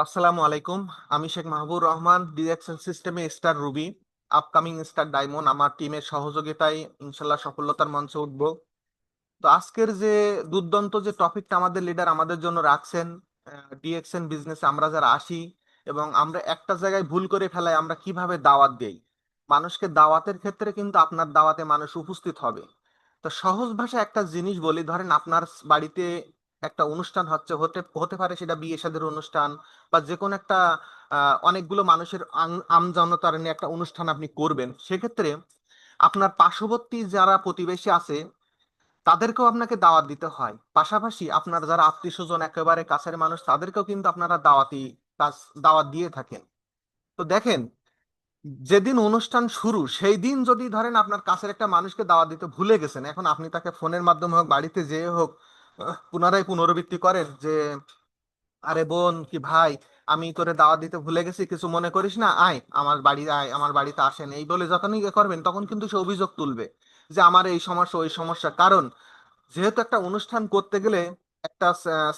আসসালামু আলাইকুম। আমি শেখ মাহবুব রহমান, ডিরেকশন সিস্টেমে star Ruby, upcoming star diamond. আমার টিমের সহযোগিতায় ইনশাল্লাহ সফলতার মঞ্চে উঠবো। তো আজকের যে দুর্দান্ত যে টপিকটা আমাদের লিডার আমাদের জন্য রাখছেন, ডিএক্সএন বিজনেসে আমরা যারা আসি এবং আমরা একটা জায়গায় ভুল করে ফেলাই, আমরা কিভাবে দাওয়াত দেই মানুষকে। দাওয়াতের ক্ষেত্রে কিন্তু আপনার দাওয়াতে মানুষ উপস্থিত হবে। তো সহজ ভাষায় একটা জিনিস বলি, ধরেন আপনার বাড়িতে একটা অনুষ্ঠান হচ্ছে, হতে হতে পারে সেটা বিয়ে শাদীর অনুষ্ঠান বা যে কোনো একটা অনেকগুলো মানুষের আমজনতার নিয়ে একটা অনুষ্ঠান আপনি করবেন। সেক্ষেত্রে আপনার পার্শ্ববর্তী যারা প্রতিবেশী আছে তাদেরকেও আপনাকে দাওয়াত দিতে হয়, পাশাপাশি আপনার যারা আত্মীয় স্বজন একেবারে কাছের মানুষ তাদেরকেও কিন্তু আপনারা কাজ দাওয়াত দিয়ে থাকেন। তো দেখেন, যেদিন অনুষ্ঠান শুরু সেই দিন যদি ধরেন আপনার কাছের একটা মানুষকে দাওয়াত দিতে ভুলে গেছেন, এখন আপনি তাকে ফোনের মাধ্যমে হোক বাড়িতে যেয়ে হোক পুনরায় পুনরাবৃত্তি করেন যে আরে বোন কি ভাই, আমি তোরে দাওয়াত দিতে ভুলে গেছি, কিছু মনে করিস না, আয় আমার বাড়ি, আয় আমার বাড়িতে আসেন, এই বলে যখনই ইয়ে করবেন তখন কিন্তু সে অভিযোগ তুলবে যে আমার এই সমস্যা ওই সমস্যা। কারণ যেহেতু একটা অনুষ্ঠান করতে গেলে একটা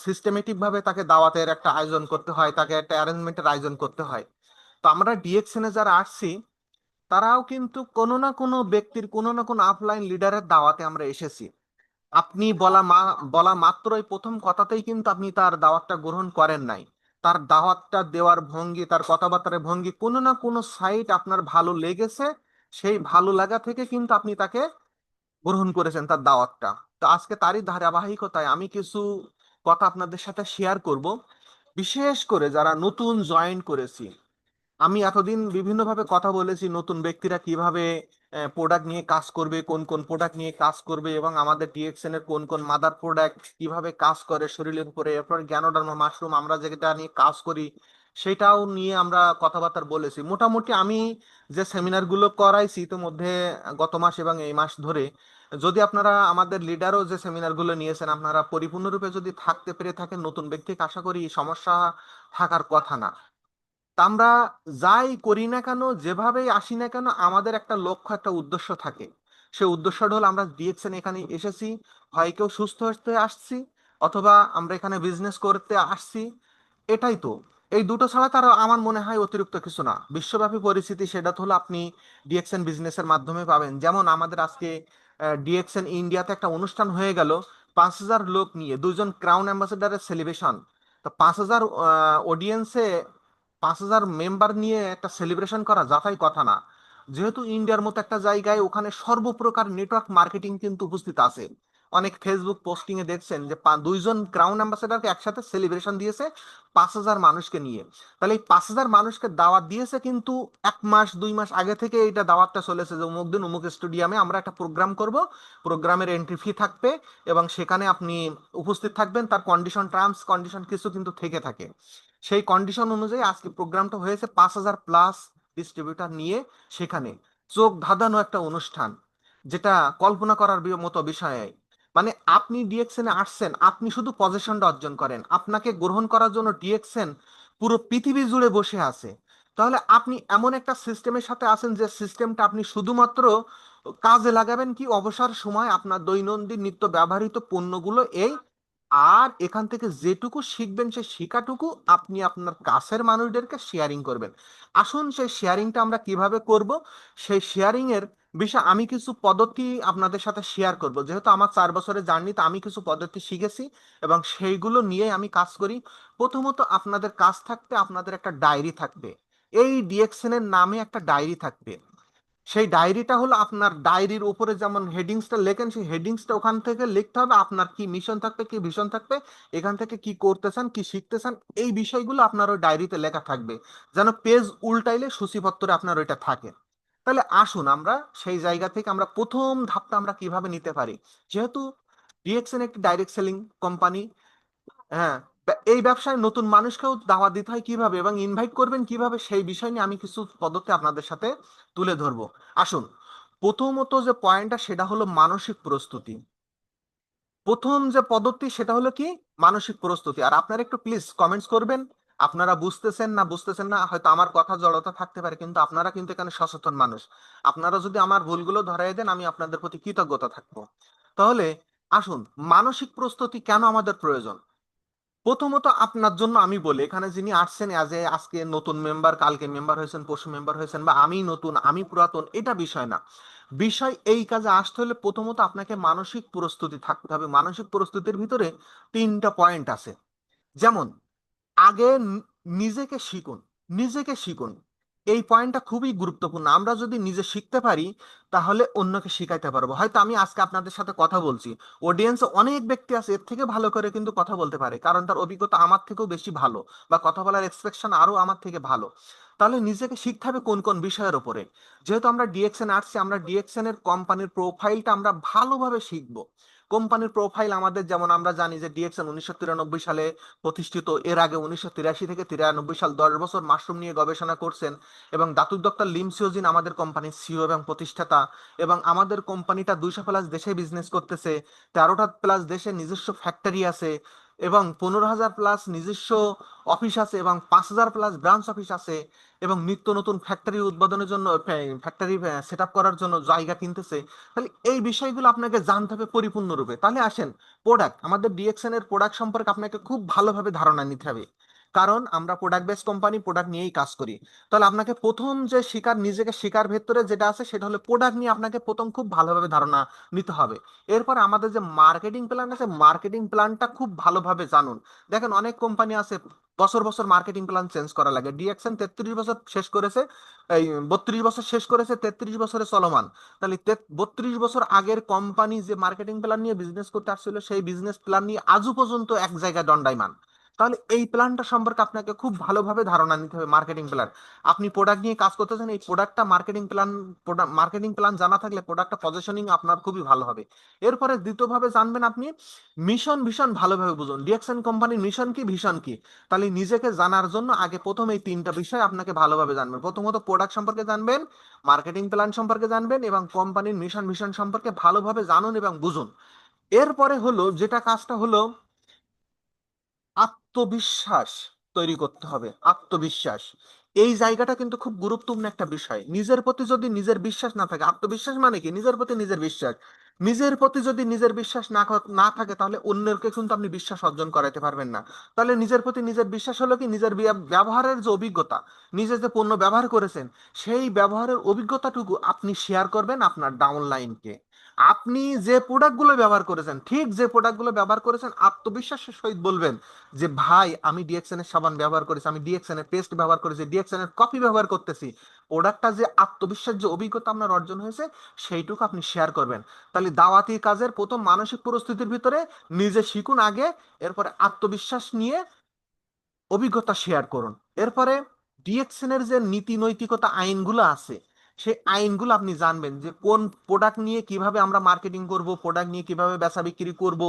সিস্টেমেটিক ভাবে তাকে দাওয়াতের একটা আয়োজন করতে হয়, তাকে একটা অ্যারেঞ্জমেন্টের আয়োজন করতে হয়। তো আমরা ডিএক্সএন এ যারা আসছি তারাও কিন্তু কোনো না কোনো ব্যক্তির কোনো না কোনো আপলাইন লিডারের দাওয়াতে আমরা এসেছি। আপনি বলা মাত্রই প্রথম কথাতেই কিন্তু আপনি তার দাওয়াতটা গ্রহণ করেন নাই। তার দাওয়াতটা দেওয়ার ভঙ্গি, তার কথাবার্তার ভঙ্গি, কোনো না কোনো সাইট আপনার ভালো লেগেছে। সেই ভালো লাগা থেকে কিন্তু আপনি তাকে গ্রহণ করেছেন তার দাওয়াতটা। তো আজকে তারই ধারাবাহিকতায় আমি কিছু কথা আপনাদের সাথে শেয়ার করব। বিশেষ করে যারা নতুন জয়েন করেছি, আমি এতদিন বিভিন্নভাবে কথা বলেছি নতুন ব্যক্তিরা কিভাবে প্রোডাক্ট নিয়ে কাজ করবে, কোন কোন প্রোডাক্ট নিয়ে কাজ করবে, এবং আমাদের ডিএক্সএন এর কোন কোন মাদার প্রোডাক্ট কিভাবে কাজ করে শরীরের উপরে। এরপর জ্ঞানোডার্মা মাশরুম আমরা যেটা নিয়ে কাজ করি সেটাও নিয়ে আমরা কথাবার্তা বলেছি। মোটামুটি আমি যে সেমিনার গুলো করাইছি ইতিমধ্যে গত মাস এবং এই মাস ধরে, যদি আপনারা আমাদের লিডারও যে সেমিনার গুলো নিয়েছেন আপনারা পরিপূর্ণরূপে যদি থাকতে পেরে থাকেন, নতুন ব্যক্তিকে আশা করি সমস্যা থাকার কথা না। তা আমরা যাই করি না কেন, যেভাবেই আসি না কেন, আমাদের একটা লক্ষ্য একটা উদ্দেশ্য থাকে। সেই উদ্দেশ্যটা হলো আমরা ডিএক্সএন এখানে এসেছি, হয় কেউ সুস্থ হতে আসছি অথবা আমরা এখানে বিজনেস করতে আসছি। এটাই তো। এই দুটো ছাড়া তার আমার মনে হয় অতিরিক্ত কিছু না। বিশ্বব্যাপী পরিস্থিতি সেটা তো হলো আপনি ডিএক্সএন বিজনেসের মাধ্যমে পাবেন। যেমন আমাদের আজকে ডিএক্সএন ইন্ডিয়াতে একটা অনুষ্ঠান হয়ে গেল, 5,000 লোক নিয়ে, দুইজন ক্রাউন অ্যাম্বাসেডারের সেলিব্রেশন। তো 5,000 অডিয়েন্সে 5,000 মেম্বার নিয়ে একটা সেলিব্রেশন করা যাতাই কথা না। যেহেতু ইন্ডিয়ার মতো একটা জায়গায় ওখানে সর্বপ্রকার নেটওয়ার্ক মার্কেটিং কিন্তু উপস্থিত আছে। অনেক ফেসবুক পোস্টিং এ দেখছেন যে দুইজন ক্রাউন অ্যাম্বাসেডারকে একসাথে সেলিব্রেশন দিয়েছে 5,000 মানুষকে নিয়ে। তাহলে এই 5,000 মানুষকে দাওয়াত দিয়েছে, কিন্তু 1 মাস 2 মাস আগে থেকে এইটা দাওয়াতটা চলেছে যে অমুক দিন অমুক স্টেডিয়ামে আমরা একটা প্রোগ্রাম করব, প্রোগ্রামের এন্ট্রি ফি থাকবে এবং সেখানে আপনি উপস্থিত থাকবেন। তার কন্ডিশন, টার্মস কন্ডিশন কিছু কিন্তু থেকে থাকে। সেই কন্ডিশন অনুযায়ী আজকে প্রোগ্রামটা হয়েছে 5,000 প্লাস ডিস্ট্রিবিউটার নিয়ে। সেখানে চোখ ধাঁধানো একটা অনুষ্ঠান, যেটা কল্পনা করার মতো বিষয়। মানে আপনি ডিএক্সএন এ আসছেন, আপনি শুধু পজিশনটা অর্জন করেন, আপনাকে গ্রহণ করার জন্য ডিএক্সএন পুরো পৃথিবী জুড়ে বসে আছে। তাহলে আপনি এমন একটা সিস্টেমের সাথে আছেন যে সিস্টেমটা আপনি শুধুমাত্র কাজে লাগাবেন কি অবসর সময়, আপনার দৈনন্দিন নিত্য ব্যবহৃত পণ্যগুলো এই। আর এখান থেকে যেটুকু শিখবেন সেই শিখাটুকু আপনি আপনার কাছের মানুষদেরকে শেয়ারিং করবেন। আসুন সেই শেয়ারিংটা আমরা কিভাবে করব, সেই শেয়ারিং এর বিষয় আমি কিছু পদ্ধতি আপনাদের সাথে শেয়ার করব। যেহেতু আমার 4 বছরের জার্নিতে আমি কিছু পদ্ধতি শিখেছি এবং সেইগুলো নিয়ে আমি কাজ করি। প্রথমত আপনাদের কাজ থাকবে, আপনাদের একটা ডায়েরি থাকবে। এই ডিএক্সএন এর নামে একটা ডায়েরি থাকবে। সেই ডায়েরিটা হলো আপনার ডায়েরির উপরে যেমন হেডিংসটা লেখেন, সেই হেডিংসটা ওখান থেকে লিখতে হবে। আপনার কি মিশন থাকবে, কি ভিশন থাকবে, এখান থেকে কি করতেছেন, কি শিখতেছেন, এই বিষয়গুলো আপনার ওই ডায়েরিতে লেখা থাকবে, যেন পেজ উল্টাইলে সূচিপত্রে আপনার ওইটা থাকে। তাহলে আসুন আমরা সেই জায়গা থেকে আমরা প্রথম ধাপটা আমরা কিভাবে নিতে পারি। যেহেতু ডিএক্সএন একটি ডাইরেক্ট সেলিং কোম্পানি, হ্যাঁ, এই ব্যবসায় নতুন মানুষকেও দাওয়াত দিতে হয় কিভাবে এবং ইনভাইট করবেন কিভাবে, সেই বিষয় নিয়ে আমি কিছু পদ্ধতি আপনাদের সাথে তুলে ধরবো। আসুন, প্রথমত যে পয়েন্টটা সেটা হলো মানসিক প্রস্তুতি। প্রথম যে পদ্ধতি সেটা হলো কি, মানসিক প্রস্তুতি। আর আপনারা একটু প্লিজ কমেন্টস করবেন, আপনারা বুঝতেছেন না বুঝতেছেন না, হয়তো আমার কথা জড়তা থাকতে পারে, কিন্তু আপনারা কিন্তু এখানে সচেতন মানুষ। আপনারা যদি আমার ভুলগুলো ধরাই দেন আমি আপনাদের প্রতি কৃতজ্ঞতা থাকবো। তাহলে আসুন, মানসিক প্রস্তুতি কেন আমাদের প্রয়োজন। প্রথমত আপনার জন্য আমি বলি, এখানে যিনি আসছেন অ্যাজ এ আজকে নতুন মেম্বার, কালকে মেম্বার হয়েছেন, পরশু মেম্বার হয়েছেন, বা আমি নতুন আমি পুরাতন, এটা বিষয় না। বিষয় এই কাজে আসতে হলে প্রথমত আপনাকে মানসিক প্রস্তুতি থাকতে হবে। মানসিক প্রস্তুতির ভিতরে তিনটা পয়েন্ট আছে। যেমন, আগে নিজেকে শিখুন, নিজেকে শিখুন। এই পয়েন্টটা খুবই গুরুত্বপূর্ণ। আমরা যদি নিজে শিখতে পারি তাহলে অন্যকে শিখাইতে পারবো। হয়তো আমি আজকে আপনাদের সাথে কথা বলছি, অডিয়েন্সে অনেক ব্যক্তি আছে এর থেকে ভালো করে কিন্তু কথা বলতে পারে, কারণ তার অভিজ্ঞতা আমার থেকেও বেশি ভালো, বা কথা বলার এক্সপ্রেশন আরো আমার থেকে ভালো। তাহলে নিজেকে শিখতে হবে কোন কোন বিষয়ের উপরে। যেহেতু আমরা ডিএক্সএন আসছি, আমরা ডিএক্সএন এর কোম্পানির প্রোফাইলটা আমরা ভালোভাবে শিখবো। কোম্পানির প্রোফাইল আমাদের, যেমন আমরা জানি যে ডিএক্সএন 1993 সালে প্রতিষ্ঠিত। এর আগে 1983 থেকে 93 সাল 10 বছর মাশরুম নিয়ে গবেষণা করছেন। এবং দাতুক ডক্টর লিম সিওজিন আমাদের কোম্পানির সিইও এবং প্রতিষ্ঠাতা। এবং আমাদের কোম্পানিটা 200 প্লাস দেশে বিজনেস করতেছে, 13টা প্লাস দেশে নিজস্ব ফ্যাক্টরি আছে, এবং 15,000 প্লাস নিজস্ব অফিস আছে, এবং 5,000 প্লাস ব্রাঞ্চ অফিস আছে। এবং নিত্য নতুন ফ্যাক্টরি উদ্বোধনের জন্য, ফ্যাক্টরি সেট আপ করার জন্য জায়গা কিনতেছে। তাহলে এই বিষয়গুলো আপনাকে জানতে হবে পরিপূর্ণরূপে। তাহলে আসেন, প্রোডাক্ট, আমাদের ডিএক্সএন এর প্রোডাক্ট সম্পর্কে আপনাকে খুব ভালোভাবে ধারণা নিতে হবে। কারণ আমরা প্রোডাক্ট বেস কোম্পানি, প্রোডাক্ট নিয়েই কাজ করি। তাহলে আপনাকে প্রথম যে শিকার, নিজেকে শিকার ভেতরে যেটা আছে সেটা হলো প্রোডাক্ট নিয়ে আপনাকে প্রথম খুব ভালোভাবে ধারণা নিতে হবে। এরপর আমাদের যে মার্কেটিং প্ল্যান আছে, মার্কেটিং প্ল্যানটা খুব ভালোভাবে জানুন। দেখেন, অনেক কোম্পানি আছে বছর বছর মার্কেটিং প্ল্যান চেঞ্জ করা লাগে। ডিএক্সএন 33 বছর শেষ করেছে, এই 32 বছর শেষ করেছে, 33 বছরে চলমান। তাহলে 32 বছর আগের কোম্পানি যে মার্কেটিং প্ল্যান নিয়ে বিজনেস করতে আসছিল, সেই বিজনেস প্ল্যান নিয়ে আজও পর্যন্ত এক জায়গায় দণ্ডায়মান। তাহলে এই প্ল্যানটা সম্পর্কে আপনাকে খুব ভালোভাবে ধারণা নিতে হবে। মার্কেটিং প্ল্যান, আপনি প্রোডাক্ট নিয়ে কাজ করতেছেন, এই প্রোডাক্টটা মার্কেটিং প্ল্যান জানা থাকলে প্রোডাক্টটা পজিশনিং আপনার খুবই ভালো হবে। এরপরে দ্বিতীয়ভাবে জানবেন আপনি মিশন ভীষণ ভালোভাবে বুঝুন, ডিএক্সএন কোম্পানির মিশন কি, ভিশন কি। তাহলে নিজেকে জানার জন্য আগে প্রথম এই তিনটা বিষয় আপনাকে ভালোভাবে জানবেন। প্রথমত প্রোডাক্ট সম্পর্কে জানবেন, মার্কেটিং প্ল্যান সম্পর্কে জানবেন, এবং কোম্পানির মিশন ভিশন সম্পর্কে ভালোভাবে জানুন এবং বুঝুন। এরপরে হলো যেটা কাজটা হলো, আত্মবিশ্বাস তৈরি করতে হবে। আত্মবিশ্বাস, এই জায়গাটা কিন্তু খুব গুরুত্বপূর্ণ একটা বিষয়। নিজের প্রতি যদি নিজের বিশ্বাস না থাকে, আত্মবিশ্বাস মানে কি, নিজের প্রতি নিজের বিশ্বাস। নিজের প্রতি যদি নিজের বিশ্বাস না থাকে, তাহলে অন্যকে কিন্তু আপনি বিশ্বাস অর্জন করাতে পারবেন না। তাহলে নিজের প্রতি নিজের বিশ্বাস হলো কি, নিজের ব্যবহারের যে অভিজ্ঞতা, নিজে যে পণ্য ব্যবহার করেছেন, সেই ব্যবহারের অভিজ্ঞতাটুকু আপনি শেয়ার করবেন আপনার ডাউনলাইনকে। আপনি যে প্রোডাক্টগুলো ব্যবহার করেছেন, ঠিক যে প্রোডাক্টগুলো ব্যবহার করেছেন, আত্মবিশ্বাসের সহিত বলবেন যে ভাই, আমি ডিএক্সএন এর সাবান ব্যবহার করেছি, আমি ডিএক্সএন এর পেস্ট ব্যবহার করেছি, ডিএক্সএন এর কফি ব্যবহার করতেছি। প্রোডাক্টটা যে আত্মবিশ্বাস, যে অভিজ্ঞতা আপনার অর্জন হয়েছে, সেইটুকু আপনি শেয়ার করবেন। তাহলে দাওয়াতি কাজের প্রথম মানসিক পরিস্থিতির ভিতরে নিজে শিখুন আগে, এরপরে আত্মবিশ্বাস নিয়ে অভিজ্ঞতা শেয়ার করুন। এরপরে ডিএক্সএন এর যে নীতি নৈতিকতা আইনগুলো আছে, সেই আইনগুলো আপনি জানবেন, যে কোন প্রোডাক্ট নিয়ে কিভাবে আমরা মার্কেটিং করব, প্রোডাক্ট নিয়ে কিভাবে বেচা বিক্রি করব।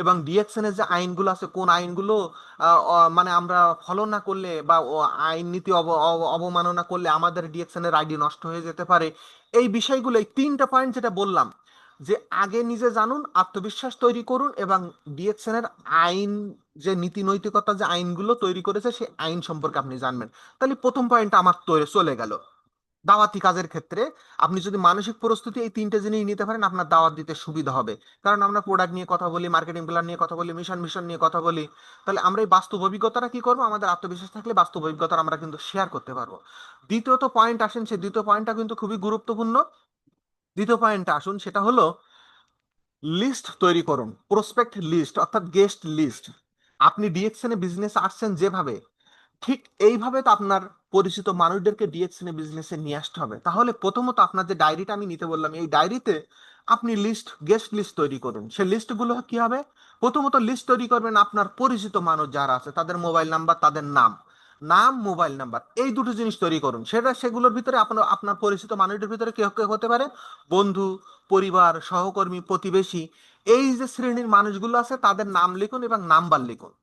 এবং ডিএক্সএন এর যে আইনগুলো আছে, কোন আইনগুলো মানে আমরা ফলো না করলে, বা আইন নীতি অবমাননা করলে আমাদের ডিএক্সএন এর আইডি নষ্ট হয়ে যেতে পারে। এই বিষয়গুলো, এই তিনটা পয়েন্ট যেটা বললাম, যে আগে নিজে জানুন, আত্মবিশ্বাস তৈরি করুন, এবং ডিএক্সএন এর আইন, যে নীতি নৈতিকতা যে আইনগুলো তৈরি করেছে, সেই আইন সম্পর্কে আপনি জানবেন। তাহলে প্রথম পয়েন্টটা আমার তো চলে গেল। দাওয়াতি কাজের ক্ষেত্রে আপনি যদি মানসিক প্রস্তুতি এই তিনটে জিনিস নিতে পারেন, আপনার দাওয়াত দিতে সুবিধা হবে। কারণ আমরা প্রোডাক্ট নিয়ে কথা বলি, মার্কেটিং প্ল্যান নিয়ে কথা বলি, মিশন মিশন নিয়ে কথা বলি। তাহলে আমরা এই বাস্তব অভিজ্ঞতাটা কি করবো, আমাদের আত্মবিশ্বাস থাকলে বাস্তব অভিজ্ঞতা আমরা কিন্তু শেয়ার করতে পারবো। দ্বিতীয়ত পয়েন্ট আসেন, সেই দ্বিতীয় পয়েন্টটা কিন্তু খুবই গুরুত্বপূর্ণ। দ্বিতীয় পয়েন্টটা আসুন, সেটা হলো লিস্ট তৈরি করুন, প্রসপেক্ট লিস্ট অর্থাৎ গেস্ট লিস্ট। আপনি ডিএক্সএন এ বিজনেস আসছেন যেভাবে, ঠিক এইভাবে তো আপনার পরিচিত মানুষদেরকে ডিএক্সএন এ বিজনেসে নিয়ে আসতে হবে। তাহলে প্রথমত আপনার যে ডায়েরিটা আমি নিতে বললাম, এই ডায়েরিতে আপনি গেস্ট লিস্ট তৈরি করুন। সেই লিস্টগুলো কি হবে, প্রথমত লিস্ট তৈরি করবেন আপনার পরিচিত মানুষ যারা আছে, তাদের মোবাইল নাম্বার, তাদের নাম, মোবাইল নাম্বার, এই দুটো জিনিস তৈরি করুন। সেগুলোর ভিতরে আপনার আপনার পরিচিত মানুষদের ভিতরে কে কে হতে পারে, বন্ধু, পরিবার, সহকর্মী, প্রতিবেশী, এই যে শ্রেণীর মানুষগুলো আছে, তাদের নাম লিখুন এবং নাম্বার লিখুন।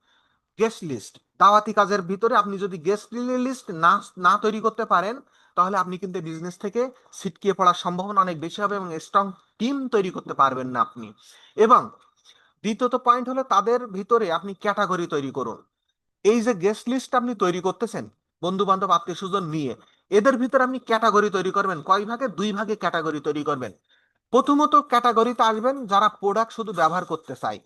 গেস্ট লিস্ট, দাওয়াতি কাজের ভিতরে আপনি যদি গেস্ট লিস্ট না না তৈরি করতে পারেন, তাহলে আপনি কিন্তু বিজনেস থেকে ছিটকিয়ে পড়ার সম্ভাবনা অনেক বেশি হবে, এবং স্ট্রং টিম তৈরি করতে পারবেন না আপনি। এবং দ্বিতীয়ত পয়েন্ট হলো, তাদের ভিতরে আপনি ক্যাটাগরি তৈরি করুন। এই যে গেস্ট লিস্ট আপনি তৈরি করতেছেন, বন্ধু বান্ধব আত্মীয় স্বজন নিয়ে, এদের ভিতরে আপনি ক্যাটাগরি তৈরি করবেন। কয় ভাগে, দুই ভাগে ক্যাটাগরি তৈরি করবেন। প্রথমত ক্যাটাগরিতে আসবেন যারা প্রোডাক্ট শুধু ব্যবহার করতে চায়,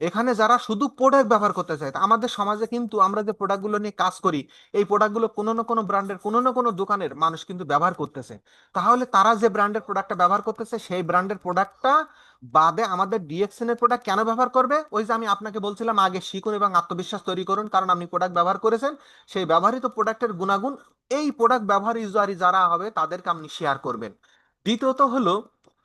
এখানে যারা শুধু প্রোডাক্ট ব্যবহার করতে চায়, তা আমাদের সমাজে কিন্তু আমরা যে প্রোডাক্টগুলো নিয়ে কাজ করি, এই প্রোডাক্টগুলো কোনো না কোনো ব্র্যান্ডের, কোনো না কোনো দোকানের মানুষ কিন্তু ব্যবহার করতেছে। তাহলে তারা যে ব্র্যান্ডের প্রোডাক্টটা ব্যবহার করতেছে, সেই ব্র্যান্ডের প্রোডাক্টটা বাদে আমাদের ডিএক্সএন এর প্রোডাক্ট কেন ব্যবহার করবে? ওই যে আমি আপনাকে বলছিলাম, আগে শিখুন এবং আত্মবিশ্বাস তৈরি করুন, কারণ আপনি প্রোডাক্ট ব্যবহার করেছেন। সেই ব্যবহৃত প্রোডাক্টের গুণাগুণ এই প্রোডাক্ট ব্যবহার ইউজারি যারা হবে তাদেরকে আপনি শেয়ার করবেন। দ্বিতীয়ত হলো,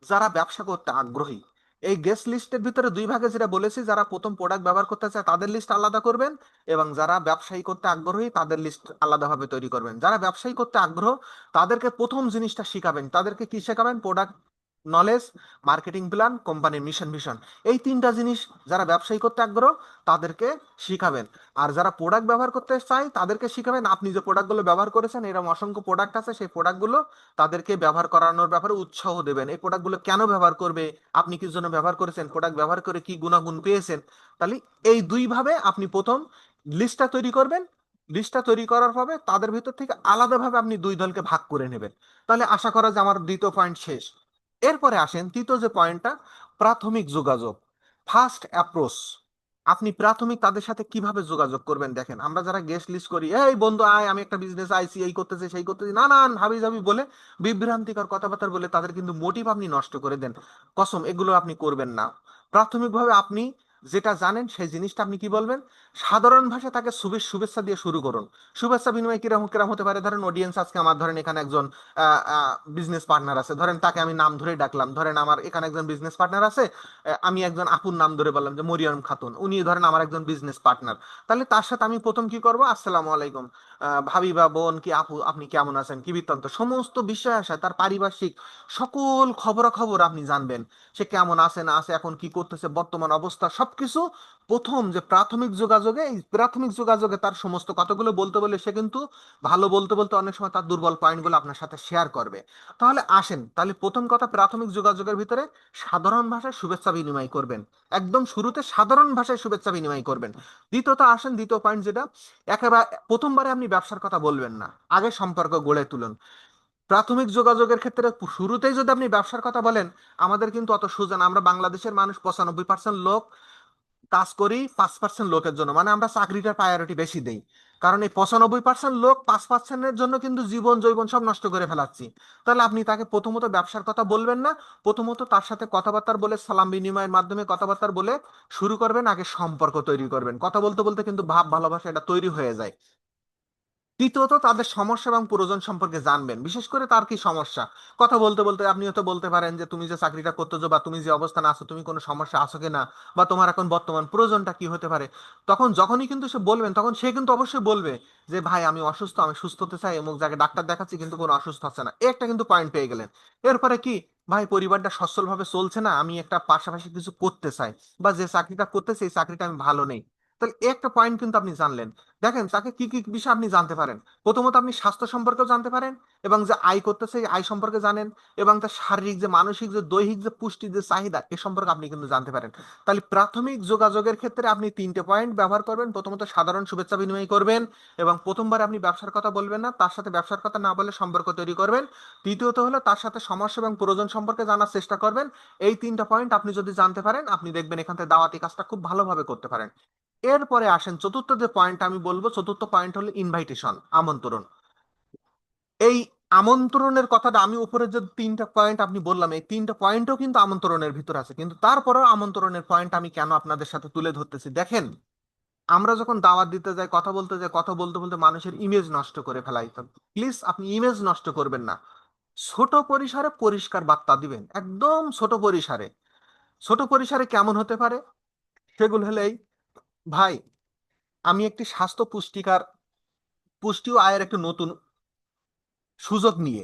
যারা ব্যবসা করতে আগ্রহী, এই গেস্ট লিস্টের ভিতরে দুই ভাগে যেটা বলেছি, যারা প্রথম প্রোডাক্ট ব্যবহার করতে চায় তাদের লিস্ট আলাদা করবেন, এবং যারা ব্যবসায়ী করতে আগ্রহী তাদের লিস্ট আলাদাভাবে তৈরি করবেন। যারা ব্যবসায়ী করতে আগ্রহ, তাদেরকে প্রথম জিনিসটা শিখাবেন। তাদেরকে কি শেখাবেন? প্রোডাক্ট নলেজ, মার্কেটিং প্ল্যান, কোম্পানির মিশন ভিশন, এই তিনটা জিনিস যারা ব্যবসায়ী করতে আগ্রহ তাদেরকে শিখাবেন। আর যারা প্রোডাক্ট ব্যবহার করতে চায় তাদেরকে শিখাবেন, আপনি যে প্রোডাক্টগুলো ব্যবহার করেছেন, এরকম অসংখ্য প্রোডাক্ট আছে, সেই প্রোডাক্টগুলো তাদেরকে ব্যবহার করানোর ব্যাপারে উৎসাহ দেবেন। এই প্রোডাক্টগুলো কেন ব্যবহার করবে, আপনি কি জন্য ব্যবহার করেছেন, প্রোডাক্ট ব্যবহার করে কি গুণাগুণ পেয়েছেন। তাহলে এই দুই ভাবে আপনি প্রথম লিস্টটা তৈরি করবেন। লিস্টটা তৈরি করার পরে তাদের ভিতর থেকে আলাদাভাবে আপনি দুই দলকে ভাগ করে নেবেন। তাহলে আশা করা যায় আমার দ্বিতীয় পয়েন্ট শেষ। এরপরে আসেন তৃতীয় যে পয়েন্টটা, প্রাথমিক যোগাযোগ, ফার্স্ট অ্যাপ্রোচ। আপনি প্রাথমিক তাদের সাথে কিভাবে যোগাযোগ করবেন? দেখেন, আমরা যারা গেস্ট লিস্ট করি, এই বন্ধু আয়, আমি একটা বিজনেস আইছি, এই করতেছে সেই করতেছি, না না হাবি জাবি বলে বিভ্রান্তিকর কথাবার্তা বলে তাদের কিন্তু মোটিভ আপনি নষ্ট করে দেন। কসম, এগুলো আপনি করবেন না। প্রাথমিকভাবে আপনি যেটা জানেন সেই জিনিসটা আপনি কি বলবেন, সাধারণ ভাষায় তাকে শুভেচ্ছা দিয়ে শুরু করুন। শুভেচ্ছা বিনিময় কিরকম কিরকম হতে পারে? ধরেন অডিয়েন্স আজকে আমার, ধরেন এখানে একজন বিজনেস পার্টনার আছে, ধরেন তাকে আমি নাম ধরে ডাকলাম। ধরেন আমার এখানে একজন বিজনেস পার্টনার আছে, আমি একজন আপুর নাম ধরে বললাম যে মরিয়ম খাতুন, উনি ধরেন আমার একজন বিজনেস পার্টনার। তাহলে তার সাথে আমি প্রথম কি করব, আসসালামু আলাইকুম, ভাবি বা বোন কি আপু, আপনি কেমন আছেন, কি বৃত্তান্ত, সমস্ত বিষয় আসে, তার পারিপার্শ্বিক সকল খবরাখবর আপনি জানবেন। সে কেমন আছে না আছে, এখন কি করতেছে, বর্তমান অবস্থা সবকিছু। প্রথম যে প্রাথমিক যোগাযোগে, এই প্রাথমিক যোগাযোগে তার সমস্ত কথাগুলো বলতে বলে সে কিন্তু ভালো বলতে বলতে অনেক সময় তার দুর্বল পয়েন্টগুলো আপনার সাথে শেয়ার করবে। তাহলে আসেন, তাহলে প্রথম কথা, প্রাথমিক যোগাযোগের ভিতরে সাধারণ ভাষায় শুভেচ্ছা বিনিময় করবেন। একদম শুরুতে সাধারণ ভাষায় শুভেচ্ছা বিনিময় করবেন। দ্বিতীয়ত আসেন, দ্বিতীয় পয়েন্ট যেটা, একেবারে প্রথমবারে আপনি ব্যবসার কথা বলবেন না, আগে সম্পর্ক গড়ে তুলুন। প্রাথমিক যোগাযোগের ক্ষেত্রে শুরুতেই যদি আপনি ব্যবসার কথা বলেন, আমাদের কিন্তু অত সোজা না। আমরা বাংলাদেশের মানুষ 95% লোক কাজ করি 5% লোকের জন্য, মানে আমরা চাকরিটার প্রায়োরিটি বেশি দেই। কারণ এই 95% লোক 5%-এর জন্য কিন্তু জীবন জৈবন সব নষ্ট করে ফেলাচ্ছি। তাহলে আপনি তাকে প্রথমত ব্যবসার কথা বলবেন না, প্রথমত তার সাথে কথাবার্তা বলে, সালাম বিনিময়ের মাধ্যমে কথাবার্তা বলে শুরু করবেন। আগে সম্পর্ক তৈরি করবেন, কথা বলতে বলতে কিন্তু ভাব ভালোবাসা এটা তৈরি হয়ে যায়। তৃতীয়ত, তাদের সমস্যা এবং প্রয়োজন সম্পর্কে জানবেন, বিশেষ করে তার কি সমস্যা। কথা বলতে বলতে আপনি হয়তো বলতে পারেন যে তুমি যে চাকরিটা করতেছো বা তুমি যে অবস্থানে আছো, তুমি কোনো সমস্যা আছো কিনা, বা তোমার এখন বর্তমান প্রয়োজনটা কি হতে পারে। তখন যখনই কিন্তু সে বলবেন, তখন সে কিন্তু অবশ্যই বলবে যে ভাই আমি অসুস্থ, আমি সুস্থ হতে চাই, অমুক জায়গায় ডাক্তার দেখাচ্ছি কিন্তু কোনো অসুস্থ হচ্ছে না। এই একটা কিন্তু পয়েন্ট পেয়ে গেলেন। এরপরে কি, ভাই পরিবারটা সচ্ছলভাবে চলছে না, আমি একটা পাশাপাশি কিছু করতে চাই, বা যে চাকরিটা করতেছি এই চাকরিটা আমি ভালো নেই। তাহলে এই একটা পয়েন্ট কিন্তু আপনি জানলেন। দেখেন তাকে কি কি বিষয় আপনি জানতে পারেন। প্রথমত আপনি স্বাস্থ্য সম্পর্কেও জানতে পারেন, এবং যে আয় করতেছে এই আয় সম্পর্কে জানেন, এবং তার শারীরিক যে, মানসিক যে, দৈহিক যে পুষ্টির যে চাহিদা, এ সম্পর্কে আপনি কিন্তু জানতে পারেন। তাহলে প্রাথমিক যোগাযোগের ক্ষেত্রে আপনি তিনটে পয়েন্ট ব্যবহার করবেন। প্রথমত সাধারণ শুভেচ্ছা বিনিময় করবেন, এবং প্রথমবার আপনি ব্যবসার কথা বলবেন না, তার সাথে ব্যবসার কথা না বলে সম্পর্ক তৈরি করবেন। তৃতীয়ত হলো, তার সাথে সমস্যা এবং প্রয়োজন সম্পর্কে জানার চেষ্টা করবেন। এই তিনটা পয়েন্ট আপনি যদি জানতে পারেন, আপনি দেখবেন এখান থেকে দাওয়াতি কাজটা খুব ভালোভাবে করতে পারেন। এরপরে আসেন চতুর্থ যে পয়েন্ট আমি বলবো, চতুর্থ পয়েন্ট হলো ইনভাইটেশন, আমন্ত্রণ। এই আমন্ত্রণের কথাটা আমি উপরে যে তিনটা পয়েন্ট আপনি বললাম, এই তিনটা পয়েন্টও কিন্তু আমন্ত্রণের ভিতর আছে, কিন্তু তারপরেও আমন্ত্রণের পয়েন্ট আমি কেন আপনাদের সাথে তুলে ধরতেছি দেখেন। আমরা যখন দাওয়াত দিতে যাই, কথা বলতে যাই, কথা বলতে বলতে মানুষের ইমেজ নষ্ট করে ফেলাই। তো প্লিজ আপনি ইমেজ নষ্ট করবেন না। ছোট পরিসরে পরিষ্কার বার্তা দিবেন, একদম ছোট পরিসরে। ছোট পরিসরে কেমন হতে পারে সেগুলো হলে এই, ভাই আমি একটি স্বাস্থ্য পুষ্টিকর, পুষ্টি ও আয়ের একটা নতুন সুযোগ নিয়ে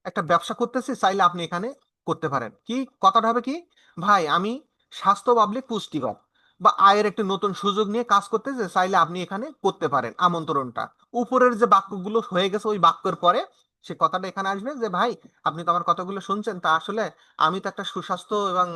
একটা ব্যবসা করতেছি, চাইলে আপনি এখানে করতে পারেন। কি কথাটা হবে কি, ভাই আমি স্বাস্থ্য পাবলিক পুষ্টিকর বা আয়ের একটা নতুন সুযোগ নিয়ে কাজ করতেছি, চাইলে আপনি এখানে করতে পারেন। আমন্ত্রণটা উপরের যে বাক্যগুলো হয়ে গেছে, ওই বাক্যের পরে সে কথাটা এখানে আসবে যে ভাই আপনি তো আমার কথাগুলো শুনছেন, তা আসলে আমি তো একটা সুস্বাস্থ্য এবং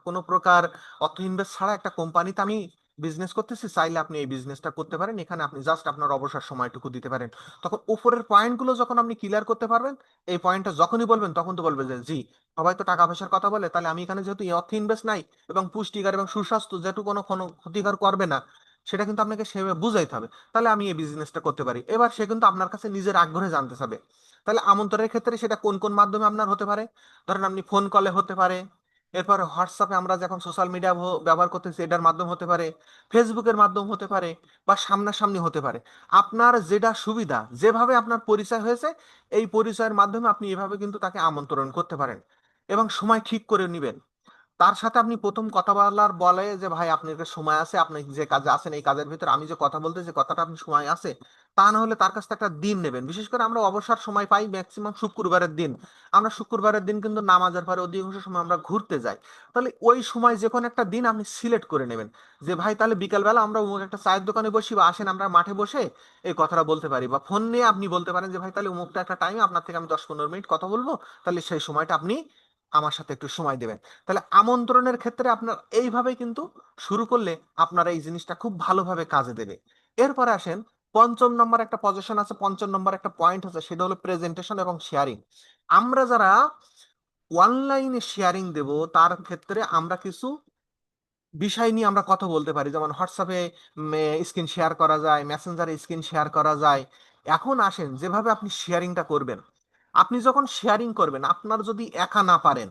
কোনো প্রকার অর্থ ইনভেস্ট ছাড়া একটা কোম্পানিতে আমি বিজনেস করতেছি, চাইলে আপনি এই বিজনেসটা করতে পারেন, এখানে আপনি জাস্ট আপনার অবসর সময়টুকু দিতে পারেন। তখন উপরের পয়েন্টগুলো যখন আপনি ক্লিয়ার করতে পারবেন, এই পয়েন্টটা যখনই বলবেন তখন তো বলবে যে জি, সবাই তো টাকা পয়সার কথা বলে, তাহলে আমি এখানে যেহেতু এই অর্থ ইনভেস্ট নাই এবং পুষ্টিকর এবং সুস্বাস্থ্য যেটুকু কোনো কোনো ক্ষতিকর করবে না, সেটা কিন্তু আপনাকে সেভাবে বুঝাইতে হবে, তাহলে আমি এই বিজনেসটা করতে পারি। এবার সে কিন্তু আপনার কাছে নিজের আগ্রহে জানতে চাবে। তাহলে আমন্ত্রণের ক্ষেত্রে সেটা কোন কোন মাধ্যমে আপনার হতে পারে? ধরেন আপনি ফোন কলে হতে পারে, এরপরে হোয়াটসঅ্যাপে আমরা যখন সোশ্যাল মিডিয়া ব্যবহার করতেছি এটার মাধ্যম হতে পারে, ফেসবুকের মাধ্যম হতে পারে, বা সামনাসামনি হতে পারে। আপনার যেটা সুবিধা, যেভাবে আপনার পরিচয় হয়েছে, এই পরিচয়ের মাধ্যমে আপনি এভাবে কিন্তু তাকে আমন্ত্রণ করতে পারেন এবং সময় ঠিক করে নেবেন। তার সাথে আপনি প্রথম কথা বলার বলে যে ভাই আপনার কাছে সময় আছে, আপনি যে কাজে আছেন এই কাজের ভিতরে আমি যে কথা বলতে, যে কথাটা আপনি সময় আছে, তা না হলে তার কাছ থেকে একটা দিন নেবেন। বিশেষ করে আমরা অবসর সময় পাই ম্যাক্সিমাম শুক্রবারের দিন। আমরা শুক্রবারের দিন কিন্তু নামাজের পরে অধিকাংশ সময় আমরা ঘুরতে যাই। তাহলে ওই সময় যে কোনো একটা দিন আপনি সিলেক্ট করে নেবেন, যে ভাই তাহলে বিকালবেলা আমরা অমুক একটা চায়ের দোকানে বসি, বা আসেন আমরা মাঠে বসে এই কথাটা বলতে পারি, বা ফোন নিয়ে আপনি বলতে পারেন যে ভাই তাহলে অমুকটা একটা টাইম আপনার থেকে আমি 10-15 মিনিট কথা বলবো, তাহলে সেই সময়টা আপনি আমার সাথে একটু সময় দেবেন। তাহলে আমন্ত্রণের ক্ষেত্রে আপনার এইভাবেই কিন্তু শুরু করলে আপনার এই জিনিসটা খুব ভালোভাবে কাজে দেবে। এরপরে আসেন, পঞ্চম নম্বর একটা পজিশন আছে, পঞ্চম নম্বর একটা পয়েন্ট আছে, সেটা হলো প্রেজেন্টেশন এবং শেয়ারিং। আমরা যারা অনলাইনে শেয়ারিং দেব, তার ক্ষেত্রে আমরা কিছু বিষয় নিয়ে আমরা কথা বলতে পারি, যেমন হোয়াটসঅ্যাপে স্ক্রিন শেয়ার করা যায়, মেসেঞ্জারে স্ক্রিন শেয়ার করা যায়। এখন আসেন, যেভাবে আপনি শেয়ারিংটা করবেন, আপনি যখন শেয়ারিং করবেন, আপনার যদি একা না পারেন,